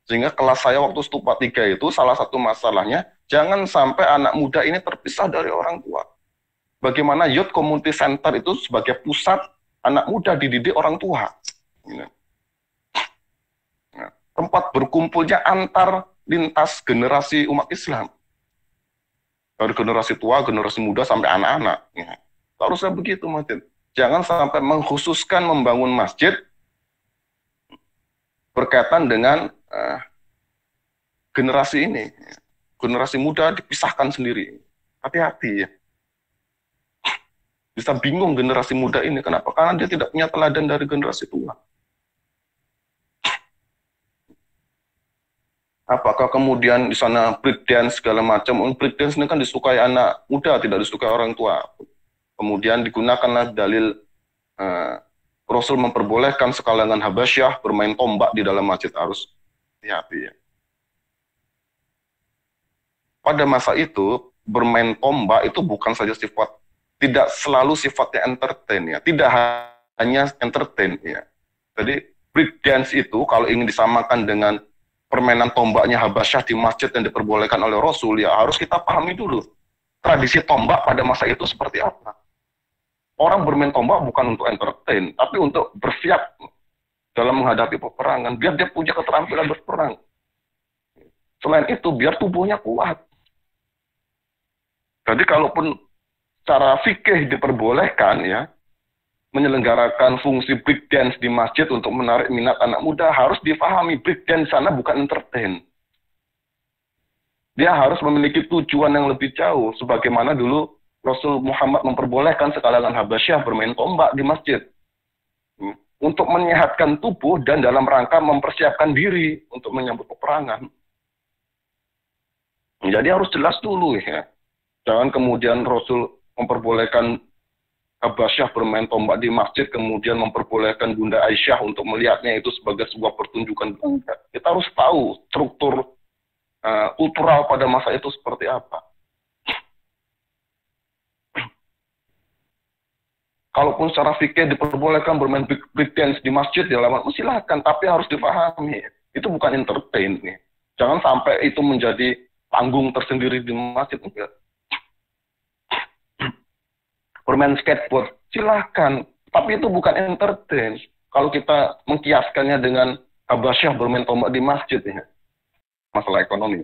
A: Sehingga kelas saya waktu Stupa 3 itu salah satu masalahnya, jangan sampai anak muda ini terpisah dari orang tua. Bagaimana Youth Community Center itu sebagai pusat anak muda dididik orang tua. Tempat berkumpulnya antar lintas generasi umat Islam. Dari generasi tua, generasi muda, sampai anak-anak. Harusnya begitu, masjid. Jangan sampai mengkhususkan membangun masjid berkaitan dengan generasi ini. Generasi muda dipisahkan sendiri. Hati-hati ya. Bisa bingung generasi muda ini. Kenapa? Karena dia tidak punya teladan dari generasi tua. Apakah kemudian di sana breakdance segala macam? Breakdance ini kan disukai anak muda, tidak disukai orang tua. Kemudian digunakanlah dalil Rasul memperbolehkan sekalangan Habasyah bermain tombak di dalam masjid. Harus hati-hati ya. Pada masa itu bermain tombak itu bukan saja sifat, tidak selalu sifatnya entertain ya, tidak hanya entertain ya. Jadi breakdance itu kalau ingin disamakan dengan permainan tombaknya Habasyah di masjid yang diperbolehkan oleh Rasul, ya harus kita pahami dulu tradisi tombak pada masa itu seperti apa. Orang bermain tombak bukan untuk entertain, tapi untuk bersiap dalam menghadapi peperangan, biar dia punya keterampilan berperang. Selain itu, biar tubuhnya kuat. Jadi kalaupun secara fikih diperbolehkan ya, menyelenggarakan fungsi breakdance di masjid untuk menarik minat anak muda, harus difahami breakdance sana bukan entertain. Dia harus memiliki tujuan yang lebih jauh, sebagaimana dulu Rasul Muhammad memperbolehkan sekalangan Habasyah bermain tombak di masjid. Untuk menyehatkan tubuh dan dalam rangka mempersiapkan diri untuk menyambut peperangan. Jadi harus jelas dulu ya. Jangan kemudian Rasul memperbolehkan Habasyah bermain tombak di masjid, kemudian memperbolehkan Bunda Aisyah untuk melihatnya itu sebagai sebuah pertunjukan. Kita harus tahu struktur kultural pada masa itu seperti apa. Kalaupun secara fikih diperbolehkan bermain breakdance di masjid, ya silakan, tapi harus dipahami. Itu bukan entertain. Nih. Jangan sampai itu menjadi panggung tersendiri di masjid. Bermain skateboard, silahkan. Tapi itu bukan entertain. Kalau kita mengkiaskannya dengan Habasyah bermain tombak di masjid, ya. Masalah ekonomi.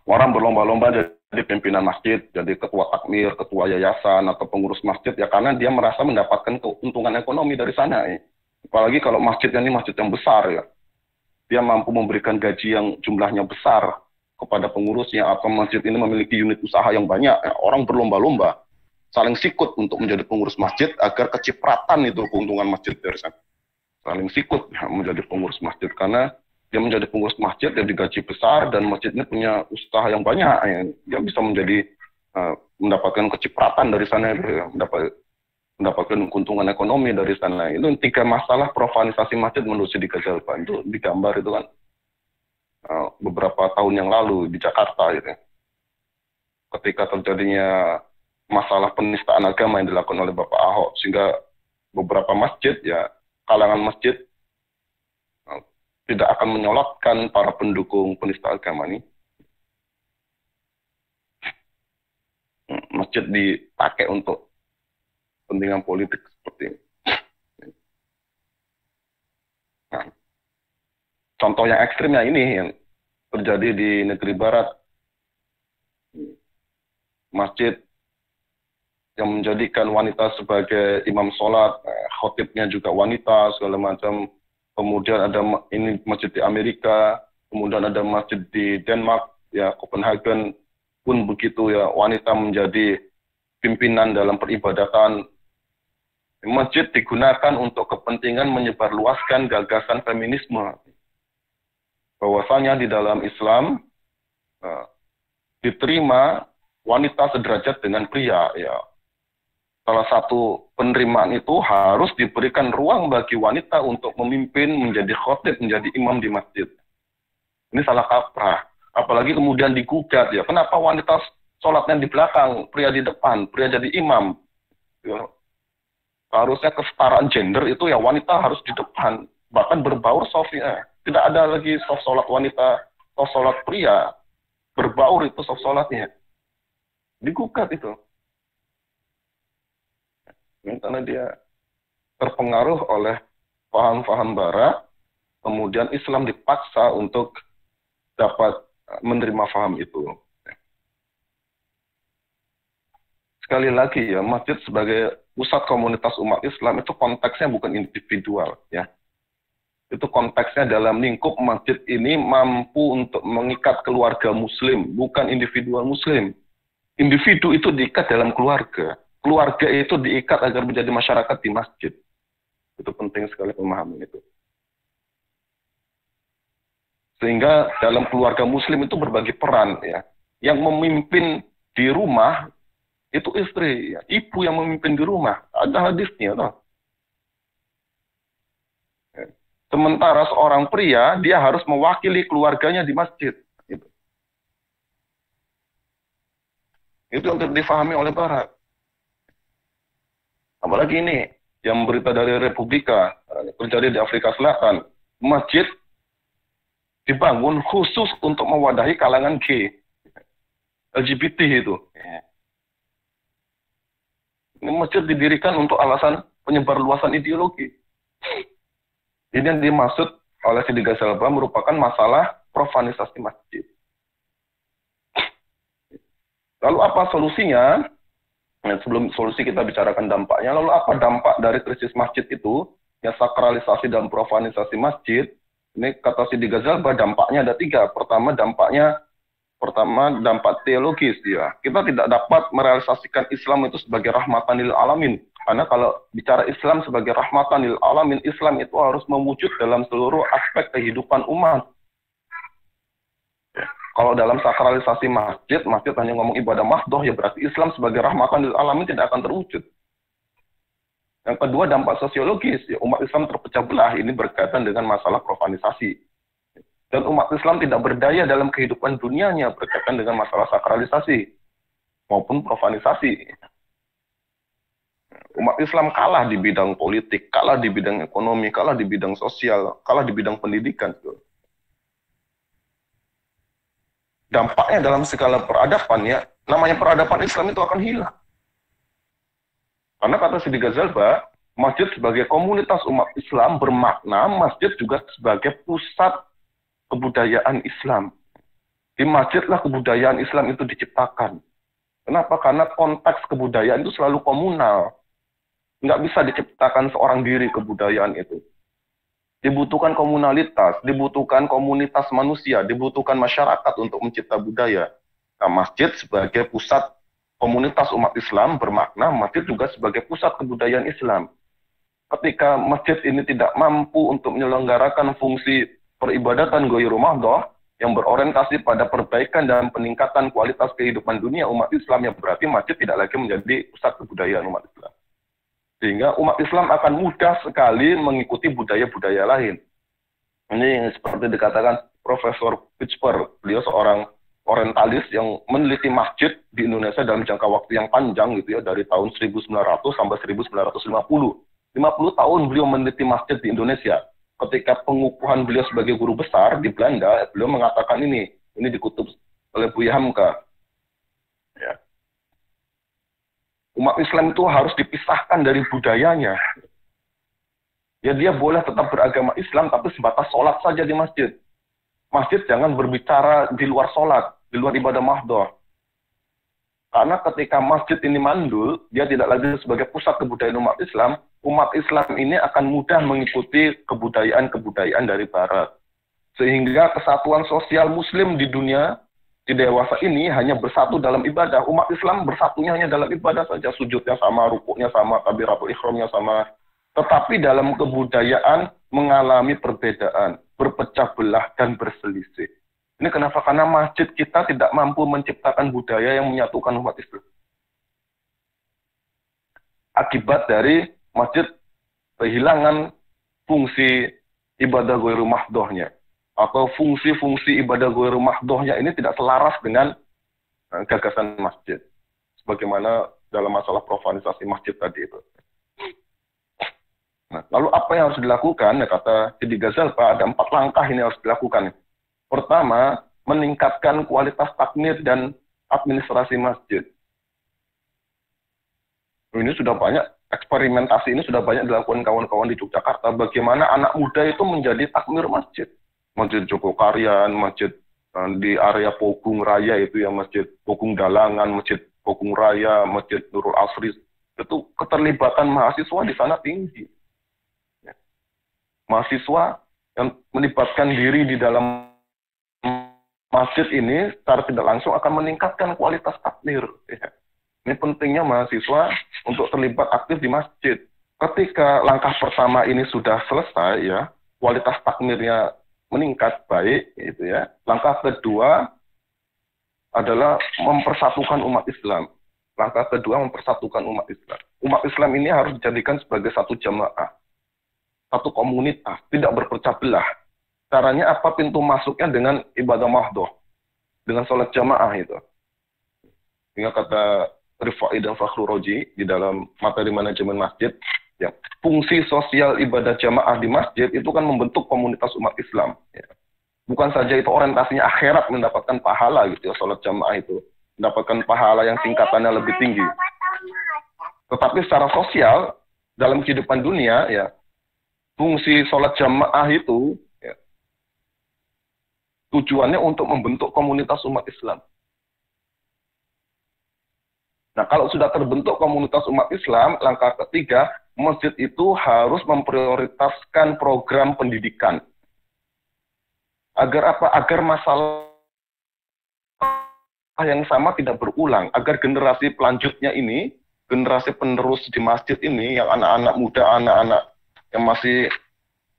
A: Orang berlomba-lomba jadi pimpinan masjid, jadi ketua takmir, ketua yayasan, atau pengurus masjid, ya karena dia merasa mendapatkan keuntungan ekonomi dari sana. Ya. Apalagi kalau masjidnya ini masjid yang besar, ya. Dia mampu memberikan gaji yang jumlahnya besar kepada pengurusnya, atau masjid ini memiliki unit usaha yang banyak. Ya. Orang berlomba-lomba saling sikut untuk menjadi pengurus masjid agar kecipratan itu keuntungan masjid dari sana. Saling sikut menjadi pengurus masjid karena dia menjadi pengurus masjid, dia digaji besar dan masjid ini punya usaha yang banyak. Ya. Dia bisa menjadi mendapatkan kecipratan dari sana, mendapatkan keuntungan ekonomi dari sana. Itu 3 masalah profanisasi masjid menurut Sidi Ghazalban. Itu digambar itu kan beberapa tahun yang lalu di Jakarta gitu. Ketika terjadinya masalah penistaan agama yang dilakukan oleh Bapak Ahok, sehingga beberapa masjid, ya kalangan masjid tidak akan menyolatkan para pendukung penista agama ini. Masjid dipakai untuk kepentingan politik seperti ini. Nah, contoh yang ekstrimnya ini yang terjadi di negeri barat. Masjid yang menjadikan wanita sebagai imam sholat, khotibnya juga wanita, segala macam. Kemudian ada ini masjid di Amerika, kemudian ada masjid di Denmark, ya Copenhagen pun begitu ya, wanita menjadi pimpinan dalam peribadatan. Masjid digunakan untuk kepentingan menyebarluaskan gagasan feminisme. Bahwasanya di dalam Islam diterima wanita sederajat dengan pria, ya. Salah satu penerimaan itu harus diberikan ruang bagi wanita untuk memimpin, menjadi khotib, menjadi imam di masjid. Ini salah kaprah. Apalagi kemudian digugat, ya. Kenapa wanita sholatnya di belakang, pria di depan, pria jadi imam? Ya. Harusnya kesetaraan gender itu ya wanita harus di depan. Bahkan berbaur softnya. Tidak ada lagi soft sholat wanita, soft sholat pria. Berbaur itu soft sholatnya. Digugat itu. Karena dia terpengaruh oleh paham-paham Barat, kemudian Islam dipaksa untuk dapat menerima paham itu. Sekali lagi ya, masjid sebagai pusat komunitas umat Islam itu konteksnya bukan individual ya. Itu konteksnya dalam lingkup masjid ini mampu untuk mengikat keluarga muslim, bukan individual muslim. Individu itu diikat dalam keluarga. Keluarga itu diikat agar menjadi masyarakat di masjid. Itu penting sekali pemahaman itu. Sehingga dalam keluarga muslim itu berbagi peran ya. Yang memimpin di rumah itu istri, ya. Ibu yang memimpin di rumah. Ada hadisnya toh. Sementara seorang pria, dia harus mewakili keluarganya di masjid. Itu untuk difahami oleh Barat. Apalagi ini, yang berita dari Republika, terjadi di Afrika Selatan. Masjid dibangun khusus untuk mewadahi kalangan G. LGBT itu. Ini masjid didirikan untuk alasan penyebarluasan ideologi. Ini yang dimaksud oleh Sidi Ghazalba merupakan masalah profanisasi masjid. Lalu apa solusinya? Nah, sebelum solusi kita bicarakan dampaknya. Lalu apa dampak dari krisis masjid itu? Yang sakralisasi dan profanisasi masjid. Ini kata Sidi Ghazalba dampaknya ada 3. Pertama dampak teologis ya. Kita tidak dapat merealisasikan Islam itu sebagai rahmatan lil alamin. Karena kalau bicara Islam sebagai rahmatan lil alamin, Islam itu harus mewujud dalam seluruh aspek kehidupan umat. Ya. Kalau dalam sakralisasi masjid hanya ngomong ibadah mahdoh, ya berarti Islam sebagai rahmatan lil alamin tidak akan terwujud. Yang kedua dampak sosiologis, ya umat Islam terpecah belah, ini berkaitan dengan masalah profanisasi. Dan umat Islam tidak berdaya dalam kehidupan dunianya berkaitan dengan masalah sakralisasi maupun profanisasi. Umat Islam kalah di bidang politik, kalah di bidang ekonomi, kalah di bidang sosial, kalah di bidang pendidikan. Dampaknya dalam skala peradaban ya, namanya peradaban Islam itu akan hilang. Karena kata Sidi Ghazalba, masjid sebagai komunitas umat Islam bermakna masjid juga sebagai pusat kebudayaan Islam. Di masjidlah kebudayaan Islam itu diciptakan. Kenapa? Karena konteks kebudayaan itu selalu komunal. Nggak bisa diciptakan seorang diri kebudayaan itu. Dibutuhkan komunalitas, dibutuhkan komunitas manusia, dibutuhkan masyarakat untuk mencipta budaya. Nah, masjid sebagai pusat komunitas umat Islam bermakna masjid juga sebagai pusat kebudayaan Islam. Ketika masjid ini tidak mampu untuk menyelenggarakan fungsi peribadatan ghairu mahdoh yang berorientasi pada perbaikan dan peningkatan kualitas kehidupan dunia umat Islam, yang berarti masjid tidak lagi menjadi pusat kebudayaan umat Islam. Sehingga umat Islam akan mudah sekali mengikuti budaya-budaya lain. Ini seperti dikatakan Profesor Pittsburgh, beliau seorang orientalis yang meneliti masjid di Indonesia dalam jangka waktu yang panjang gitu ya, dari tahun 1900 sampai 1950. 50 tahun beliau meneliti masjid di Indonesia. Ketika pengukuhan beliau sebagai guru besar di Belanda, beliau mengatakan ini dikutip oleh Buya Hamka. Ya. Umat Islam itu harus dipisahkan dari budayanya. Ya dia boleh tetap beragama Islam, tapi sebatas sholat saja di masjid. Masjid jangan berbicara di luar sholat, di luar ibadah mahdoh. Karena ketika masjid ini mandul, dia tidak lagi sebagai pusat kebudayaan umat Islam ini akan mudah mengikuti kebudayaan-kebudayaan dari Barat. Sehingga kesatuan sosial Muslim di dunia, di dewasa ini hanya bersatu dalam ibadah. Umat Islam bersatunya hanya dalam ibadah saja, sujudnya sama, rukuknya sama, takbiratul ihramnya sama. Tetapi dalam kebudayaan mengalami perbedaan, berpecah belah, dan berselisih. Ini kenapa? Karena masjid kita tidak mampu menciptakan budaya yang menyatukan umat Islam. Akibat dari masjid kehilangan fungsi ibadah ghairu mahdohnya. Atau fungsi-fungsi ibadah ghairu mahdohnya ini tidak selaras dengan gagasan masjid. Sebagaimana dalam masalah profanisasi masjid tadi itu. Nah, lalu apa yang harus dilakukan? Ya, kata Sidi Ghazalba, ada 4 langkah ini harus dilakukan. Pertama, meningkatkan kualitas takmir dan administrasi masjid. Ini sudah banyak eksperimentasi ini sudah banyak dilakukan kawan-kawan di Yogyakarta, bagaimana anak muda itu menjadi takmir masjid. Masjid Jogokarian, masjid di area Pogung Raya itu ya, masjid Pogung Dalangan, masjid Pogung Raya, masjid Nurul Asri, itu keterlibatan mahasiswa di sana tinggi. Mahasiswa yang melibatkan diri di dalam masjid ini secara tidak langsung akan meningkatkan kualitas takmir. Ya. Ini pentingnya mahasiswa untuk terlibat aktif di masjid. Ketika langkah pertama ini sudah selesai, ya, kualitas takmirnya meningkat baik, gitu ya. Langkah kedua adalah mempersatukan umat Islam. Langkah kedua mempersatukan umat Islam. Umat Islam ini harus dijadikan sebagai satu jamaah, satu komunitas, tidak berpecah belah. Caranya apa? Pintu masuknya dengan ibadah mahdoh, dengan sholat jamaah itu. Sehingga kata Rifai dan Fakhrul Roji di dalam materi manajemen masjid, ya, fungsi sosial ibadah jamaah di masjid itu kan membentuk komunitas umat Islam. Ya. Bukan saja itu orientasinya akhirat mendapatkan pahala gitu ya, sholat jamaah itu mendapatkan pahala yang tingkatannya lebih tinggi. Tetapi secara sosial dalam kehidupan dunia, ya, fungsi sholat jamaah itu ya, tujuannya untuk membentuk komunitas umat Islam. Nah, kalau sudah terbentuk komunitas umat Islam, langkah ketiga, masjid itu harus memprioritaskan program pendidikan. Agar apa? Agar masalah yang sama tidak berulang. Agar generasi pelanjutnya ini, generasi penerus di masjid ini, yang anak-anak muda, anak-anak yang masih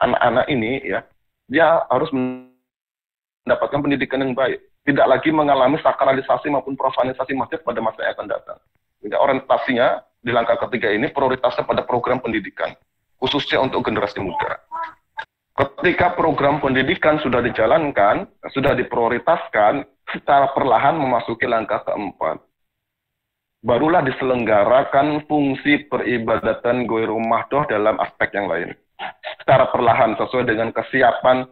A: anak-anak ini, ya, dia harus mendapatkan pendidikan yang baik. Tidak lagi mengalami sakralisasi maupun profanisasi masjid pada masa yang akan datang. Jadi orientasinya di langkah ketiga ini prioritasnya pada program pendidikan, khususnya untuk generasi muda. Ketika program pendidikan sudah dijalankan, sudah diprioritaskan, secara perlahan memasuki langkah keempat. Barulah diselenggarakan fungsi peribadatan Ghairul Mahdoh dalam aspek yang lain. Secara perlahan sesuai dengan kesiapan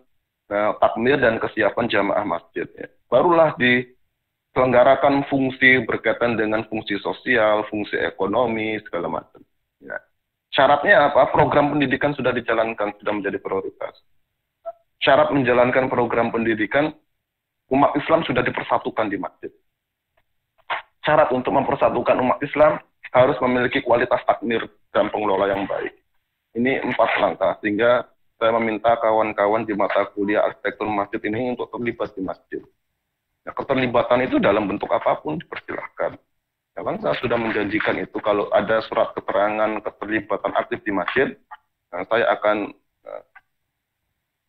A: takmir dan kesiapan jamaah masjid. Ya. Barulah diselenggarakan fungsi berkaitan dengan fungsi sosial, fungsi ekonomi, segala macam. Ya. Syaratnya apa? Program pendidikan sudah dijalankan, sudah menjadi prioritas. Syarat menjalankan program pendidikan, umat Islam sudah dipersatukan di masjid. Syarat untuk mempersatukan umat Islam harus memiliki kualitas takmir dan pengelola yang baik. Ini 4 langkah, sehingga saya meminta kawan-kawan di mata kuliah arsitektur masjid ini untuk terlibat di masjid. Ya, keterlibatan itu dalam bentuk apapun dipersilahkan. Ya, kan saya sudah menjanjikan itu kalau ada surat keterangan keterlibatan aktif di masjid, saya akan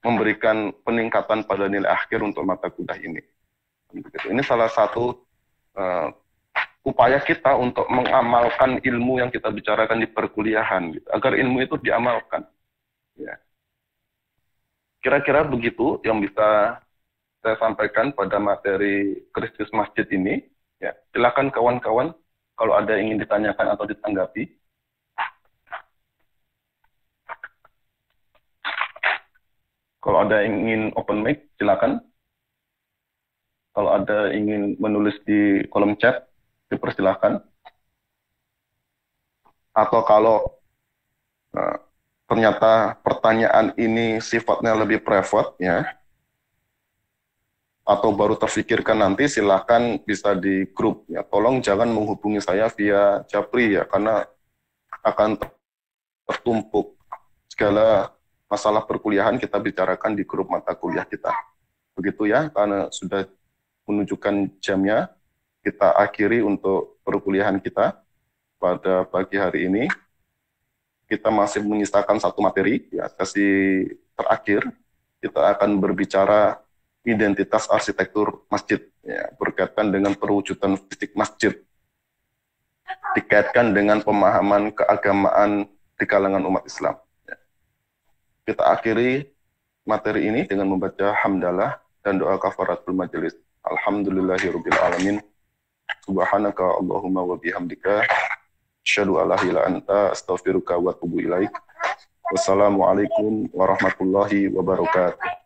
A: memberikan peningkatan pada nilai akhir untuk mata kuliah ini. Ini salah satu upaya kita untuk mengamalkan ilmu yang kita bicarakan di perkuliahan, gitu, agar ilmu itu diamalkan. Ya. Kira-kira begitu yang bisa saya sampaikan pada materi Kristus Masjid ini. Ya, silakan kawan-kawan kalau ada yang ingin ditanyakan atau ditanggapi. Kalau ada yang ingin open mic, silakan. Kalau ada yang ingin menulis di kolom chat, dipersilahkan. Atau kalau ternyata pertanyaan ini sifatnya lebih private, ya, atau baru terfikirkan nanti, silakan bisa di grup. Ya. Tolong jangan menghubungi saya via Japri, ya, karena akan tertumpuk. Segala masalah perkuliahan kita bicarakan di grup mata kuliah kita. Begitu ya, karena sudah menunjukkan jamnya, kita akhiri untuk perkuliahan kita pada pagi hari ini. Kita masih menyisakan 1 materi, ya, sesi terakhir. Kita akan berbicara identitas arsitektur masjid, ya, berkaitan dengan perwujudan fisik masjid, dikaitkan dengan pemahaman keagamaan di kalangan umat Islam. Ya. Kita akhiri materi ini dengan membaca hamdalah dan doa kafaratul majelis. Alhamdulillahirabbil alamin. Subhanaka Allahumma wa bihamdika asyhadu alla ilaha illa anta astaghfiruka wa atubu ilaik. Wassalamualaikum warahmatullahi wabarakatuh.